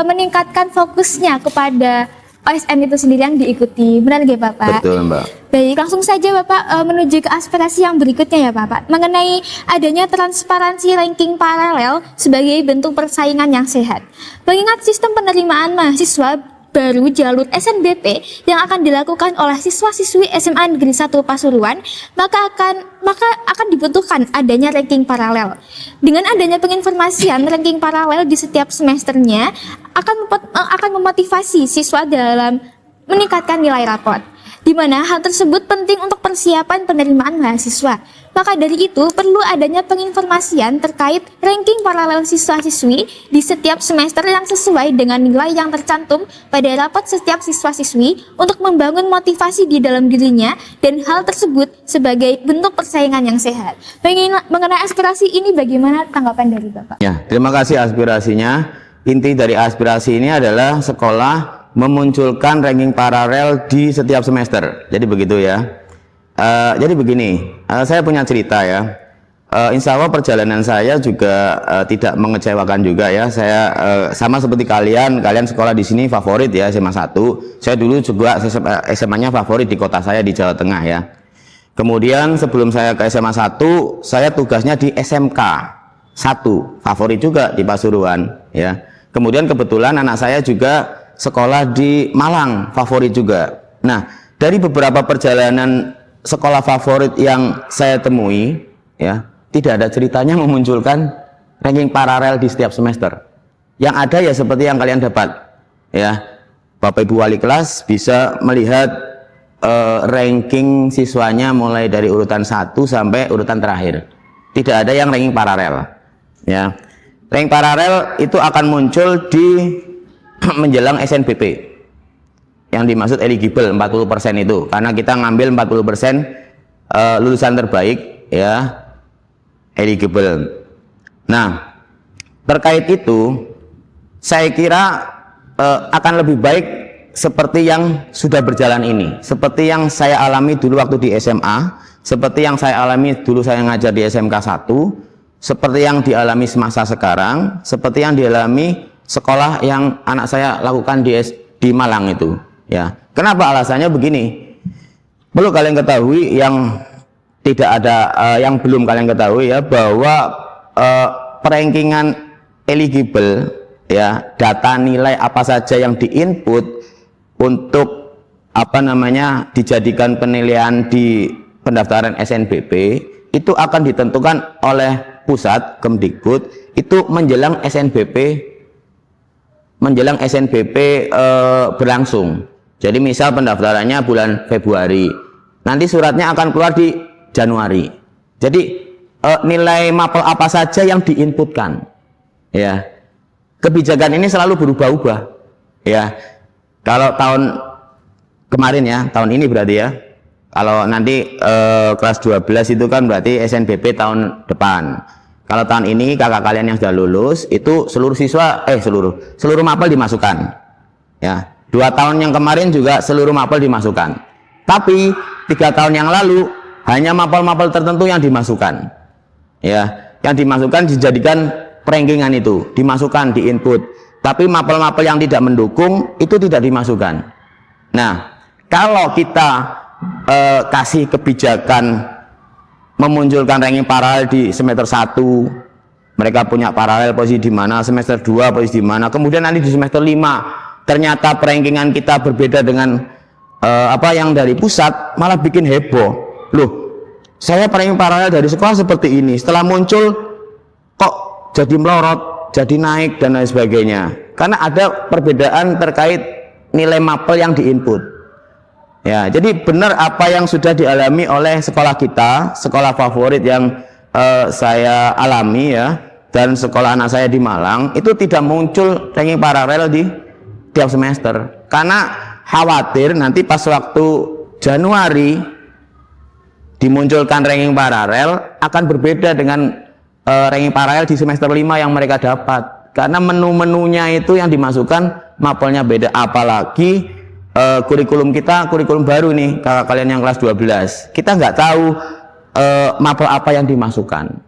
Speaker 3: meningkatkan fokusnya kepada OSN itu sendiri yang diikuti. Benar nggak Bapak?
Speaker 2: Betul Mbak.
Speaker 3: Baik, langsung saja Bapak menuju ke aspirasi yang berikutnya ya Bapak, mengenai adanya transparansi ranking paralel sebagai bentuk persaingan yang sehat. Mengingat sistem penerimaan mahasiswa baru jalur SNBP yang akan dilakukan oleh siswa-siswi SMA Negeri 1 Pasuruan, maka akan dibutuhkan adanya ranking paralel. Dengan adanya penginformasian ranking paralel di setiap semesternya akan memotivasi siswa dalam meningkatkan nilai rapot, di mana hal tersebut penting untuk persiapan penerimaan mahasiswa. Maka dari itu perlu adanya penginformasian terkait ranking paralel siswa-siswi di setiap semester yang sesuai dengan nilai yang tercantum pada rapot setiap siswa-siswi untuk membangun motivasi di dalam dirinya, dan hal tersebut sebagai bentuk persaingan yang sehat. Mengenai aspirasi ini bagaimana tanggapan dari Bapak?
Speaker 2: Ya, terima kasih aspirasinya. Inti dari aspirasi ini adalah sekolah memunculkan ranking paralel di setiap semester. Jadi begitu ya. Jadi begini, saya punya cerita ya. Insya Allah perjalanan saya juga tidak mengecewakan juga ya. Saya sama seperti kalian sekolah di sini favorit ya, SMA 1. Saya dulu juga SMA-nya favorit di kota saya di Jawa Tengah ya. Kemudian sebelum saya ke SMA 1, saya tugasnya di SMK 1, favorit juga di Pasuruan ya. Kemudian kebetulan anak saya juga sekolah di Malang, favorit juga. Nah, dari beberapa perjalanan sekolah favorit yang saya temui ya, tidak ada ceritanya memunculkan ranking paralel di setiap semester. Yang ada ya seperti yang kalian dapat ya. Bapak Ibu wali kelas bisa melihat ranking siswanya mulai dari urutan 1 sampai urutan terakhir. tidak ada yang ranking paralel. Ya, ranking paralel itu akan muncul di menjelang SNBP. Yang dimaksud eligible 40% itu, karena kita ngambil 40% lulusan terbaik, ya, eligible. Nah, terkait itu, saya kira akan lebih baik seperti yang sudah berjalan ini, seperti yang saya alami dulu waktu di SMA, seperti yang saya alami dulu saya ngajar di SMK 1, seperti yang dialami semasa sekarang, seperti yang dialami sekolah yang anak saya lakukan di Malang itu. Ya, kenapa alasannya begini? Perlu kalian ketahui yang tidak ada, yang belum kalian ketahui ya, bahwa perankingan eligible, ya, data nilai apa saja yang diinput untuk dijadikan penilaian di pendaftaran SNBP itu akan ditentukan oleh pusat Kemdikbud itu menjelang SNBP berlangsung. Jadi misal pendaftarannya bulan Februari, nanti suratnya akan keluar di Januari. Jadi nilai mapel apa saja yang diinputkan, ya. Kebijakan ini selalu berubah-ubah, ya. Kalau tahun kemarin ya, tahun ini berarti ya. Kalau nanti kelas 12 itu kan berarti SNBP tahun depan. Kalau tahun ini kakak kalian yang sudah lulus itu seluruh siswa seluruh mapel dimasukkan. Ya, 2 tahun yang kemarin juga seluruh mapel dimasukkan. Tapi 3 tahun yang lalu hanya mapel-mapel tertentu yang dimasukkan. Ya, yang dimasukkan dijadikan perankingan itu, dimasukkan di input. Tapi mapel-mapel yang tidak mendukung itu tidak dimasukkan. Nah, kalau kita kasih kebijakan memunculkan ranking paralel di semester 1, mereka punya paralel posisi di mana, semester 2 posisi di mana, kemudian nanti di semester 5 ternyata perankingan kita berbeda dengan yang dari pusat, malah bikin heboh. Loh, saya ranking paralel dari sekolah seperti ini, setelah muncul kok jadi melorot, jadi naik dan lain sebagainya, karena ada perbedaan terkait nilai mapel yang diinput. Ya, jadi benar apa yang sudah dialami oleh sekolah kita, sekolah favorit yang saya alami ya, dan sekolah anak saya di Malang, itu tidak muncul ranking paralel di tiap semester, karena khawatir nanti pas waktu Januari dimunculkan ranking paralel akan berbeda dengan ranking paralel di semester 5 yang mereka dapat, karena menu-menunya itu yang dimasukkan mapelnya beda. Apalagi kurikulum kita kurikulum baru nih, kakak kalian yang kelas 12, kita nggak tahu mapel apa yang dimasukkan,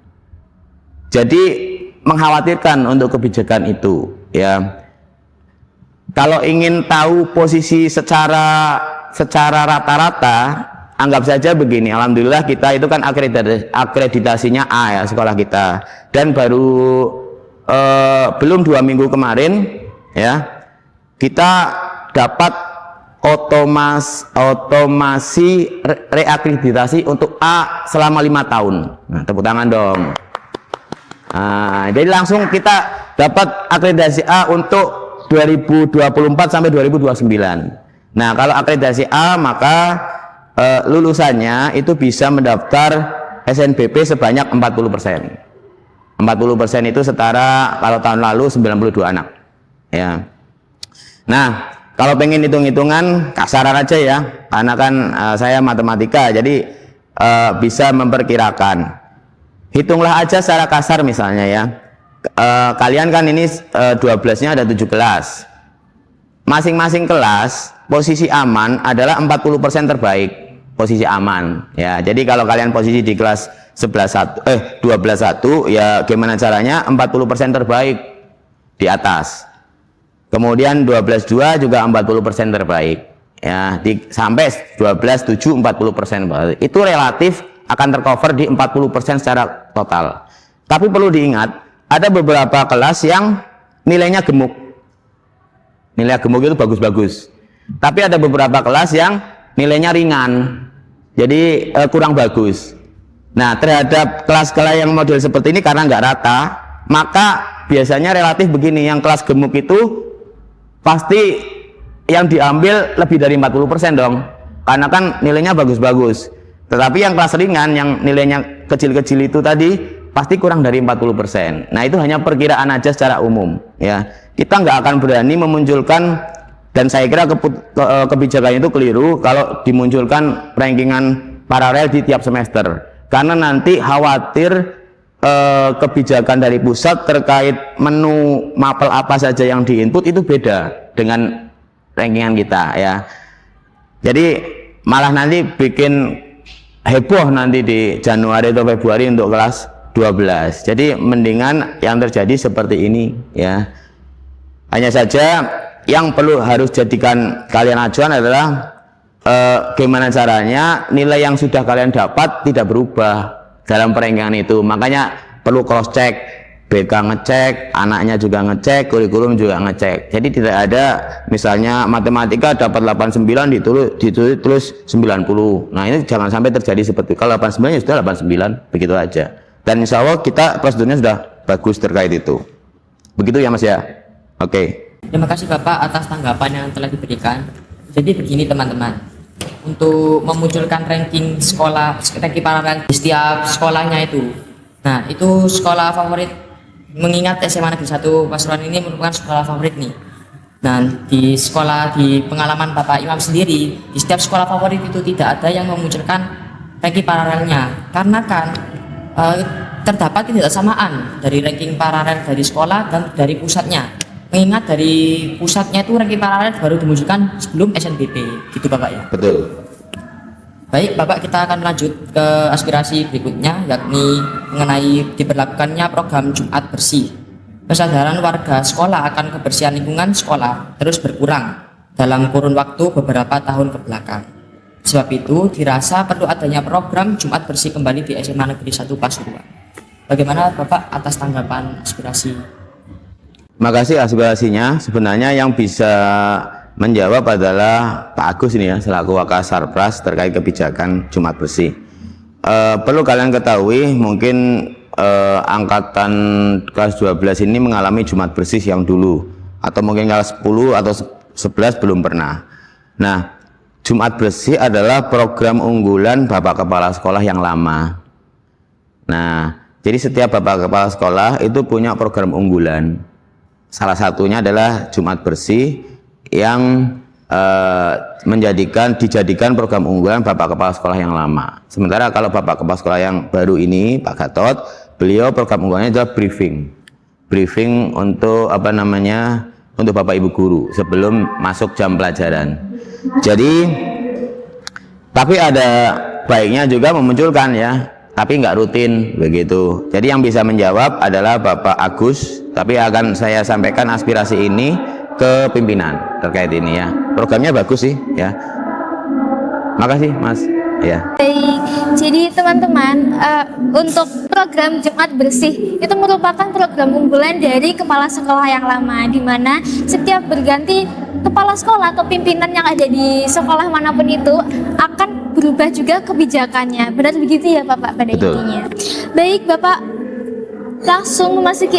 Speaker 2: jadi mengkhawatirkan untuk kebijakan itu ya. Kalau ingin tahu posisi secara rata-rata, anggap saja begini, alhamdulillah kita itu kan akreditasinya A ya, sekolah kita, dan baru belum 2 minggu kemarin ya, kita dapat otomasi reakreditasi untuk A selama 5 tahun. Nah, tepuk tangan dong. Nah, jadi langsung kita dapat akreditasi A untuk 2024 sampai 2029. Nah, kalau akreditasi A maka lulusannya itu bisa mendaftar SNBP sebanyak 40%. 40% itu setara kalau tahun lalu 92 anak. Ya. Nah, kalau pengen hitung-hitungan kasaran aja ya, karena kan saya matematika, jadi bisa memperkirakan. Hitunglah aja secara kasar misalnya ya. Kalian kan ini 12-nya ada 7 kelas. Masing-masing kelas posisi aman adalah 40% terbaik, posisi aman ya. Jadi kalau kalian posisi di kelas 12-1 ya, gimana caranya 40% terbaik di atas. Kemudian 12-2 juga 40% terbaik ya, sampai 12-7 40%. Itu relatif akan tercover di 40% secara total. Tapi perlu diingat, ada beberapa kelas yang nilainya gemuk. Nilai gemuk itu bagus-bagus. Tapi ada beberapa kelas yang nilainya ringan, jadi kurang bagus. Nah, terhadap kelas-kelas yang model seperti ini karena nggak rata, maka biasanya relatif begini, yang kelas gemuk itu pasti yang diambil lebih dari 40% dong, karena kan nilainya bagus-bagus. Tetapi yang kelas ringan yang nilainya kecil-kecil itu tadi pasti kurang dari 40%. Nah, itu hanya perkiraan aja secara umum ya. Kita nggak akan berani memunculkan, dan saya kira kebijakan itu keliru kalau dimunculkan rankingan paralel di tiap semester, karena nanti khawatir kebijakan dari pusat terkait menu mapel apa saja yang diinput itu beda dengan rankingan kita ya. Jadi malah nanti bikin heboh nanti di Januari atau Februari untuk kelas 12. Jadi mendingan yang terjadi seperti ini ya. Hanya saja yang perlu harus jadikan kalian acuan adalah gimana caranya nilai yang sudah kalian dapat tidak berubah dalam perankingan itu. Makanya perlu cross check, BK ngecek, anaknya juga ngecek, kurikulum juga ngecek. Jadi tidak ada misalnya matematika dapat 89 ditulis 90. Nah, ini jangan sampai terjadi seperti itu. Kalau 89 ya sudah 89, begitu aja. Dan insya Allah kita prosedurnya sudah bagus terkait itu. Begitu ya Mas ya. Oke.
Speaker 1: Terima kasih Bapak atas tanggapan yang telah diberikan. Jadi begini teman-teman, untuk memunculkan ranking sekolah, ranking paralel di setiap sekolahnya itu. Nah, itu sekolah favorit, mengingat SMA Negeri 1 Pasuruan ini merupakan sekolah favorit nih. Dan di sekolah, di pengalaman Bapak Imam sendiri, di setiap sekolah favorit itu tidak ada yang memunculkan ranking paralelnya, karena kan terdapat ketidaksamaan dari ranking paralel dari sekolah dan dari pusatnya. Mengingat dari pusatnya itu ranking paralel baru dimunculkan sebelum SNBP, gitu Bapak ya.
Speaker 2: Betul.
Speaker 1: Baik Bapak, kita akan lanjut ke aspirasi berikutnya, yakni mengenai diberlakukannya program Jumat Bersih. Kesadaran warga sekolah akan kebersihan lingkungan sekolah terus berkurang dalam kurun waktu beberapa tahun kebelakang. Sebab itu dirasa perlu adanya program Jumat Bersih kembali di SMA Negeri 1 Pasuruan. Bagaimana Bapak atas tanggapan aspirasi?
Speaker 2: Makasih aspirasinya. Sebenarnya yang bisa menjawab adalah Pak Agus ini ya, selaku Wakasarpras terkait kebijakan Jumat Bersih. Perlu kalian ketahui, mungkin angkatan kelas 12 ini mengalami Jumat Bersih yang dulu, atau mungkin kelas 10 atau 11 belum pernah. Nah, Jumat Bersih adalah program unggulan Bapak Kepala Sekolah yang lama. Nah, jadi setiap Bapak Kepala Sekolah itu punya program unggulan. Salah satunya adalah Jumat Bersih yang dijadikan program unggulan Bapak Kepala Sekolah yang lama. Sementara kalau Bapak Kepala Sekolah yang baru ini, Pak Gatot, beliau program unggulannya adalah briefing untuk untuk Bapak Ibu guru sebelum masuk jam pelajaran. Jadi, tapi ada baiknya juga memunculkan ya, tapi nggak rutin begitu. Jadi yang bisa menjawab adalah Bapak Agus, tapi akan saya sampaikan aspirasi ini ke pimpinan terkait ini ya. Programnya bagus sih ya. Makasih Mas ya.
Speaker 3: Baik, jadi teman-teman, untuk program Jumat Bersih itu merupakan program unggulan dari kepala sekolah yang lama, di mana setiap berganti kepala sekolah atau pimpinan yang ada di sekolah manapun itu akan berubah juga kebijakannya. Benar begitu ya Bapak pada intinya. Baik Bapak, langsung memasuki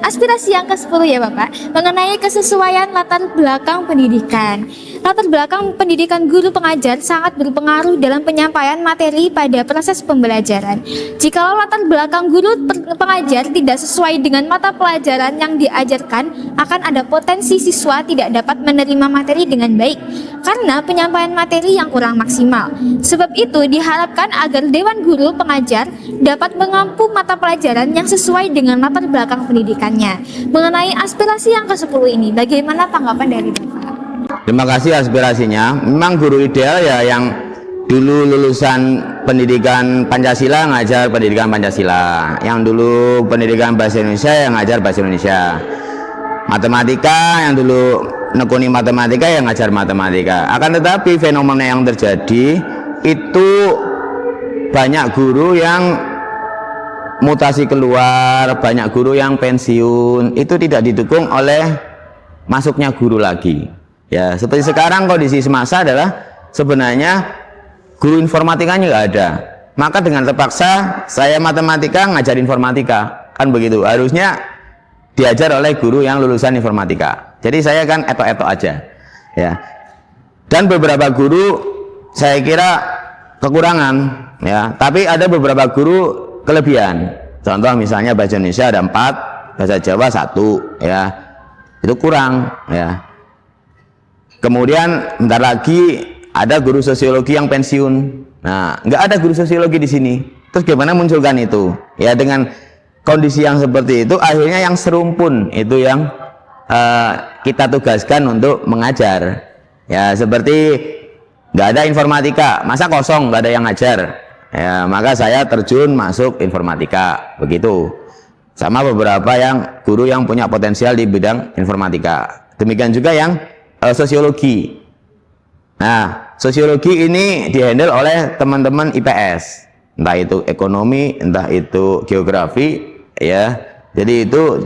Speaker 3: aspirasi yang ke-10 ya Bapak, mengenai kesesuaian latar belakang pendidikan. Latar belakang pendidikan guru pengajar sangat berpengaruh dalam penyampaian materi pada proses pembelajaran. Jikalau latar belakang guru pengajar tidak sesuai dengan mata pelajaran yang diajarkan, akan ada potensi siswa tidak dapat menerima materi dengan baik karena penyampaian materi yang kurang maksimal. Sebab itu diharapkan agar Dewan Guru Pengajar dapat mengampu mata pelajaran yang sesuai dengan latar belakang pendidikannya. Mengenai aspirasi yang ke-10 ini, bagaimana tanggapan dari Bapak?
Speaker 2: Terima kasih aspirasinya. Memang guru ideal ya yang dulu lulusan pendidikan Pancasila ngajar pendidikan Pancasila, yang dulu pendidikan bahasa Indonesia yang ngajar bahasa Indonesia, matematika yang dulu nekuni matematika yang ngajar matematika. Akan tetapi fenomena yang terjadi itu banyak guru yang mutasi keluar, banyak guru yang pensiun, itu tidak didukung oleh masuknya guru lagi. Ya, seperti sekarang kondisi semasa adalah sebenarnya guru informatikanya nggak ada. Maka dengan terpaksa saya matematika ngajar informatika, kan begitu. Harusnya diajar oleh guru yang lulusan informatika. Jadi saya kan etok-etok aja. Ya. Dan beberapa guru saya kira kekurangan ya. Tapi ada beberapa guru kelebihan. Contoh misalnya bahasa Indonesia ada 4, bahasa Jawa 1, ya. Itu kurang, ya. Kemudian bentar lagi ada guru sosiologi yang pensiun. Nah, nggak ada guru sosiologi di sini. Terus gimana munculkan itu? Ya dengan kondisi yang seperti itu, akhirnya yang serumpun itu yang kita tugaskan untuk mengajar. Ya seperti nggak ada informatika, masa kosong nggak ada yang ngajar. Ya maka saya terjun masuk informatika, begitu. Sama beberapa yang guru yang punya potensial di bidang informatika. Demikian juga yang sosiologi. Nah, sosiologi ini dihandle oleh teman-teman IPS, entah itu ekonomi, entah itu geografi, ya. Jadi itu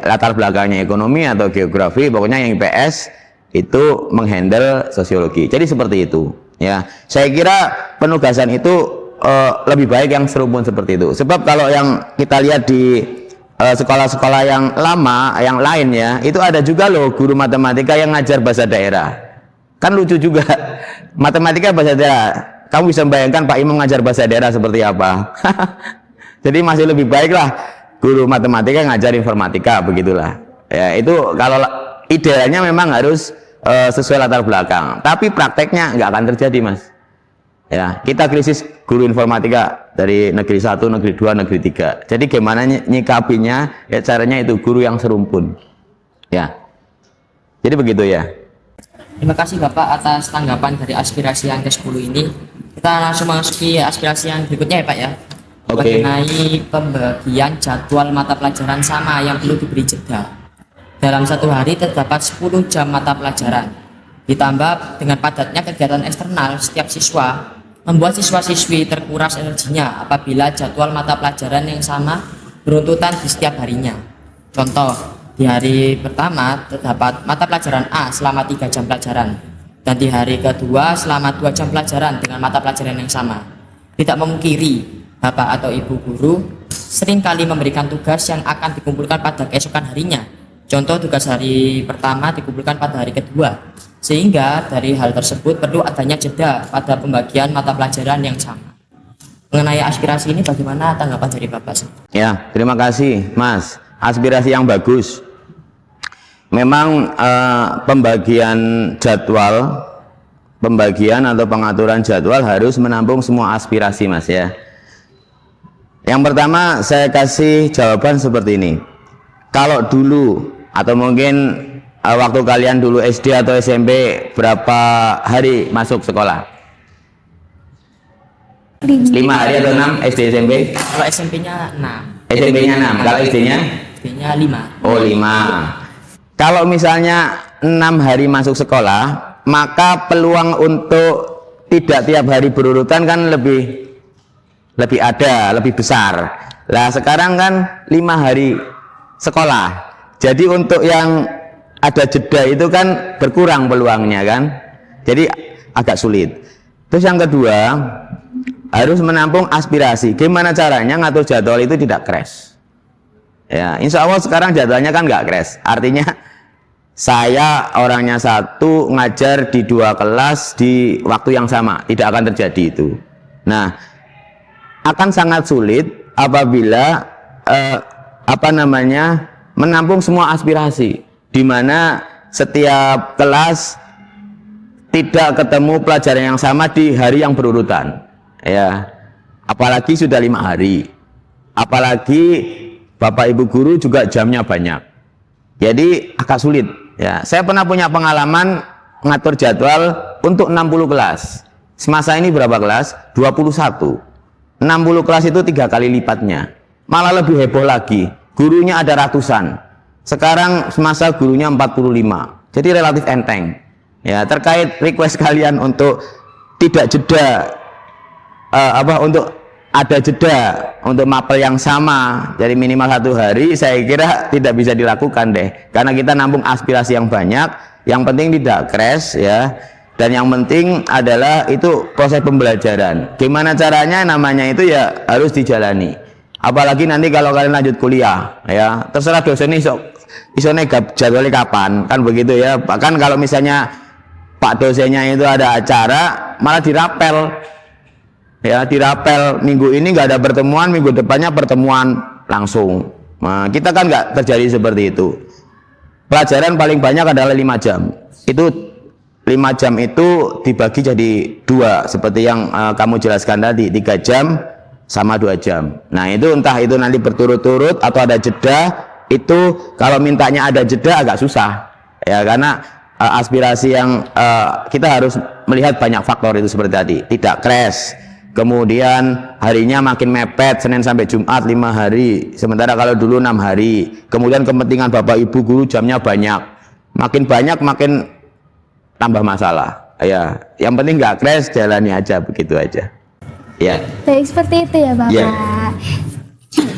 Speaker 2: latar belakangnya ekonomi atau geografi, pokoknya yang IPS itu menghandle sosiologi. Jadi seperti itu, ya. Saya kira penugasan itu lebih baik yang serumpun seperti itu. Sebab kalau yang kita lihat di sekolah-sekolah yang lama, yang lain ya, itu ada juga loh guru matematika yang ngajar bahasa daerah. Kan lucu juga. Matematika bahasa daerah. Kamu bisa membayangkan Pak Imam ngajar bahasa daerah seperti apa? Jadi masih lebih baik lah guru matematika ngajar informatika, begitulah. Ya, itu kalau idealnya memang harus sesuai latar belakang. Tapi prakteknya nggak akan terjadi, Mas. Ya, kita krisis guru informatika dari negeri 1, negeri 2, negeri 3. Jadi gimana nyikapinya? Ya caranya itu guru yang serumpun. Ya. Jadi begitu ya.
Speaker 1: Terima kasih Bapak atas tanggapan dari aspirasi yang ke-10 ini. Kita langsung memasuki aspirasi yang berikutnya ya Pak ya.
Speaker 2: Oke.
Speaker 1: Mengenai pembagian jadwal mata pelajaran sama yang perlu diberi jeda. Dalam satu hari terdapat 10 jam mata pelajaran. Ditambah dengan padatnya kegiatan eksternal setiap siswa, membuat siswa-siswi terkuras energinya apabila jadwal mata pelajaran yang sama beruntutan di setiap harinya. Contoh, di hari pertama terdapat mata pelajaran A selama 3 jam pelajaran, dan di hari kedua selama 2 jam pelajaran dengan mata pelajaran yang sama. Tidak memungkiri, Bapak atau Ibu guru seringkali memberikan tugas yang akan dikumpulkan pada keesokan harinya. Contoh, tugas hari pertama dikumpulkan pada hari kedua. Sehingga dari hal tersebut perlu adanya jeda pada pembagian mata pelajaran yang sama. Mengenai aspirasi ini bagaimana tanggapan dari Bapak?
Speaker 2: Ya, terima kasih Mas. Aspirasi yang bagus. Memang pembagian jadwal, pembagian atau pengaturan jadwal harus menampung semua aspirasi, Mas ya. Yang pertama saya kasih jawaban seperti ini. Kalau dulu atau mungkin waktu kalian dulu SD atau SMP berapa hari masuk sekolah? 5 hari atau 6 SD SMP?
Speaker 1: Kalau SMP-nya 6.
Speaker 2: SMP-nya 6. Kalau SD-nya?
Speaker 1: SD-nya 5.
Speaker 2: Oh 5. Kalau misalnya 6 hari masuk sekolah, maka peluang untuk tidak tiap hari berurutan kan lebih besar. Lah sekarang kan 5 hari sekolah. Jadi untuk yang ada jeda itu kan berkurang peluangnya kan. Jadi agak sulit. Terus yang kedua, harus menampung aspirasi. Gimana caranya ngatur jadwal itu tidak crash? Ya, insya Allah sekarang jadwalnya kan nggak crash. Artinya saya orangnya satu ngajar di 2 kelas di waktu yang sama, tidak akan terjadi itu. Nah, akan sangat sulit apabila menampung semua aspirasi, di mana setiap kelas tidak ketemu pelajaran yang sama di hari yang berurutan. Ya, apalagi sudah 5 hari, apalagi Bapak Ibu guru juga jamnya banyak, jadi agak sulit. Ya, saya pernah punya pengalaman ngatur jadwal untuk 60 kelas. Semasa ini berapa kelas? 21. 60 kelas itu 3 kali lipatnya. Malah lebih heboh lagi, gurunya ada ratusan. Sekarang semasa gurunya 45. Jadi relatif enteng. Ya, terkait request kalian untuk tidak jeda, untuk ada jeda untuk mapel yang sama, jadi minimal 1 hari, saya kira tidak bisa dilakukan deh, karena kita nampung aspirasi yang banyak. Yang penting tidak crash ya, dan yang penting adalah itu proses pembelajaran. Gimana caranya, namanya itu ya harus dijalani. Apalagi nanti kalau kalian lanjut kuliah ya, terserah dosen iso negap jadwalnya kapan, kan begitu ya. Bahkan kalau misalnya Pak dosennya itu ada acara malah dirapel. Ya, dirapel minggu ini nggak ada pertemuan, minggu depannya pertemuan langsung. Nah, kita kan nggak terjadi seperti itu. Pelajaran paling banyak adalah 5 jam. Itu 5 jam itu dibagi jadi 2 seperti yang kamu jelaskan tadi, 3 jam sama 2 jam. Nah, itu entah itu nanti berturut-turut atau ada jeda, itu kalau mintanya ada jeda agak susah. Ya, karena aspirasi yang kita harus melihat banyak faktor itu seperti tadi, tidak crash. Kemudian harinya makin mepet, Senin sampai Jumat 5 hari, sementara kalau dulu 6 hari. Kemudian kepentingan Bapak Ibu guru jamnya banyak, makin banyak makin tambah masalah. Ya, yang penting nggak crash, jalani aja, begitu aja. Ya.
Speaker 3: Baik, seperti itu ya Bapak.
Speaker 2: Ya.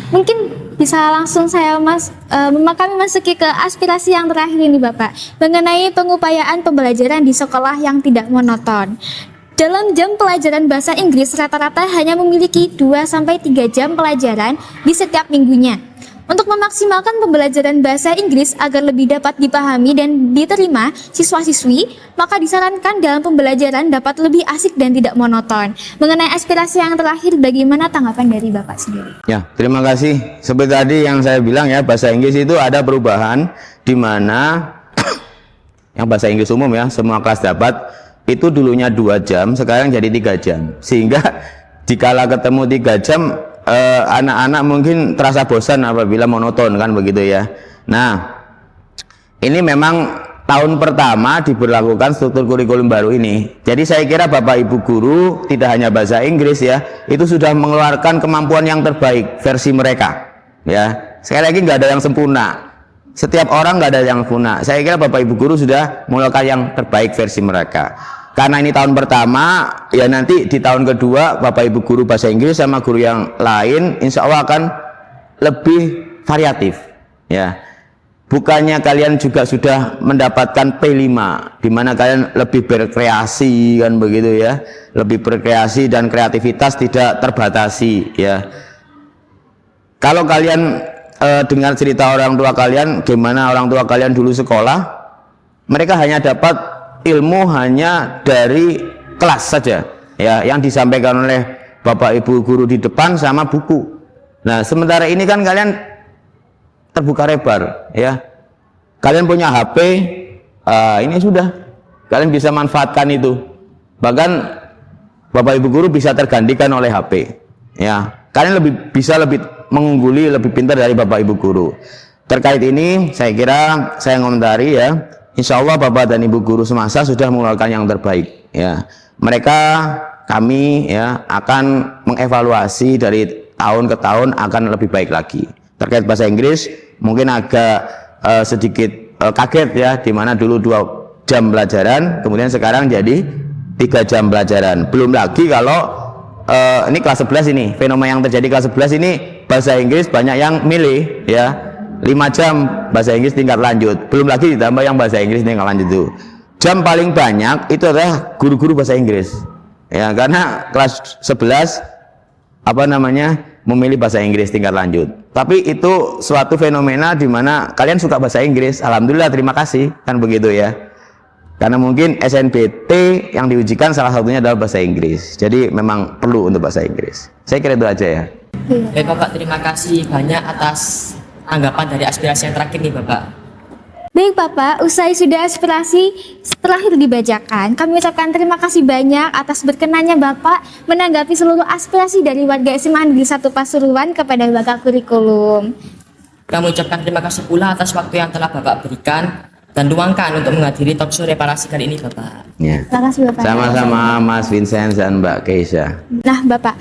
Speaker 3: Mungkin bisa langsung kami masuki ke aspirasi yang terakhir ini Bapak, mengenai pengupayaan pembelajaran di sekolah yang tidak monoton. Dalam jam pelajaran bahasa Inggris rata-rata hanya memiliki 2-3 jam pelajaran di setiap minggunya. Untuk memaksimalkan pembelajaran bahasa Inggris agar lebih dapat dipahami dan diterima siswa-siswi, maka disarankan dalam pembelajaran dapat lebih asik dan tidak monoton. Mengenai aspirasi yang terakhir, bagaimana tanggapan dari Bapak sendiri?
Speaker 2: Ya, terima kasih. Seperti tadi yang saya bilang ya, bahasa Inggris itu ada perubahan di mana yang bahasa Inggris umum ya, semua kelas dapat. Itu dulunya 2 jam, sekarang jadi 3 jam. Sehingga dikala ketemu 3 jam, anak-anak mungkin terasa bosan apabila monoton, kan begitu ya. Nah, ini memang tahun pertama diberlakukan struktur kurikulum baru ini. Jadi saya kira Bapak Ibu guru tidak hanya bahasa Inggris ya, itu sudah mengeluarkan kemampuan yang terbaik versi mereka. Ya, sekali lagi nggak ada yang sempurna. Setiap orang nggak ada yang sempurna. Saya kira Bapak Ibu guru sudah mengeluarkan yang terbaik versi mereka. Karena ini tahun pertama, ya nanti di tahun kedua Bapak Ibu guru bahasa Inggris sama guru yang lain insya Allah akan lebih variatif. Ya, bukannya kalian juga sudah mendapatkan P5, di mana kalian lebih berkreasi, kan begitu ya, lebih berkreasi dan kreativitas tidak terbatasi. Ya, kalau kalian dengar cerita orang tua kalian, gimana orang tua kalian dulu sekolah, mereka hanya dapat ilmu hanya dari kelas saja, ya, yang disampaikan oleh Bapak Ibu guru di depan sama buku. Nah, sementara ini kan kalian terbuka lebar, ya. Kalian punya HP, ini sudah, kalian bisa manfaatkan itu. Bahkan Bapak Ibu guru bisa tergantikan oleh HP, ya. Kalian bisa lebih mengungguli, lebih pintar dari Bapak Ibu guru. Terkait ini, saya kira saya ngomentari ya, insya Allah Bapak dan Ibu guru semasa sudah mengeluarkan yang terbaik. Ya, kami ya akan mengevaluasi dari tahun ke tahun akan lebih baik lagi. Terkait bahasa Inggris, mungkin agak sedikit kaget ya, dimana dulu 2 jam pelajaran, kemudian sekarang jadi 3 jam pelajaran. Belum lagi kalau ini kelas 11 ini, fenomena yang terjadi kelas 11 ini, bahasa Inggris banyak yang milih ya, 5 jam bahasa Inggris tingkat lanjut, belum lagi ditambah yang bahasa Inggris tingkat lanjut itu. Jam paling banyak itu adalah guru-guru bahasa Inggris ya, karena kelas 11 memilih bahasa Inggris tingkat lanjut. Tapi itu suatu fenomena di mana kalian suka bahasa Inggris, alhamdulillah, terima kasih, kan begitu ya. Karena mungkin SNBT yang diujikan salah satunya adalah bahasa Inggris. Jadi memang perlu untuk bahasa Inggris. Saya kira itu aja ya.
Speaker 1: Baik Bapak, terima kasih banyak atas anggapan dari aspirasi yang terakhir nih Bapak.
Speaker 3: Baik Bapak, usai sudah aspirasi terakhir dibacakan, kami ucapkan terima kasih banyak atas berkenannya Bapak menanggapi seluruh aspirasi dari warga SMA Negeri 1 Pasuruan kepada Bapak Kurikulum.
Speaker 1: Kami ucapkan terima kasih pula atas waktu yang telah Bapak berikan dan luangkan untuk menghadiri talkshow reparasi kali ini Bapak.
Speaker 2: Ya.
Speaker 3: Terima kasih Bapak.
Speaker 2: Sama-sama Mas Vincent dan Mbak Keisha.
Speaker 3: Nah Bapak,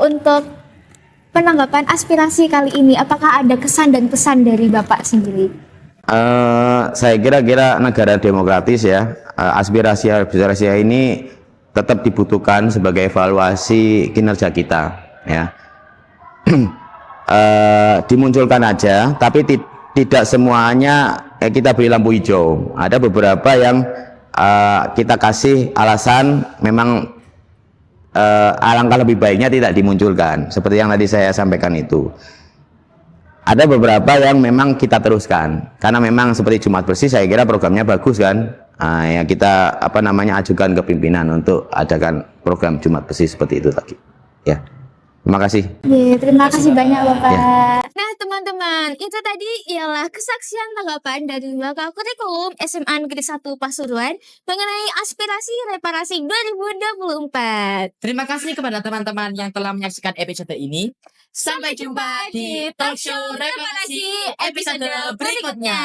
Speaker 3: untuk penanggapan aspirasi kali ini, apakah ada kesan dan pesan dari Bapak sendiri?
Speaker 2: Saya kira negara demokratis ya, aspirasi ini tetap dibutuhkan sebagai evaluasi kinerja kita ya. Dimunculkan aja, tapi tidak semuanya kita beri lampu hijau. Ada beberapa yang kita kasih alasan memang alangkah lebih baiknya tidak dimunculkan, seperti yang tadi saya sampaikan itu. Ada beberapa yang memang kita teruskan, karena memang seperti Jumat Bersih, saya kira programnya bagus kan. Ya kita ajukan ke pimpinan untuk adakan program Jumat Bersih seperti itu tadi. Ya, terima kasih.
Speaker 3: Terima kasih banyak Bapak.
Speaker 2: Ya.
Speaker 3: Nah teman-teman, itu tadi ialah kesaksian tanggapan dari Lembaga Kurikulum SMA Negeri 1 Pasuruan mengenai aspirasi reparasi 2024.
Speaker 1: Terima kasih kepada teman-teman yang telah menyaksikan episode ini. Sampai jumpa di talk show reparasi episode berikutnya.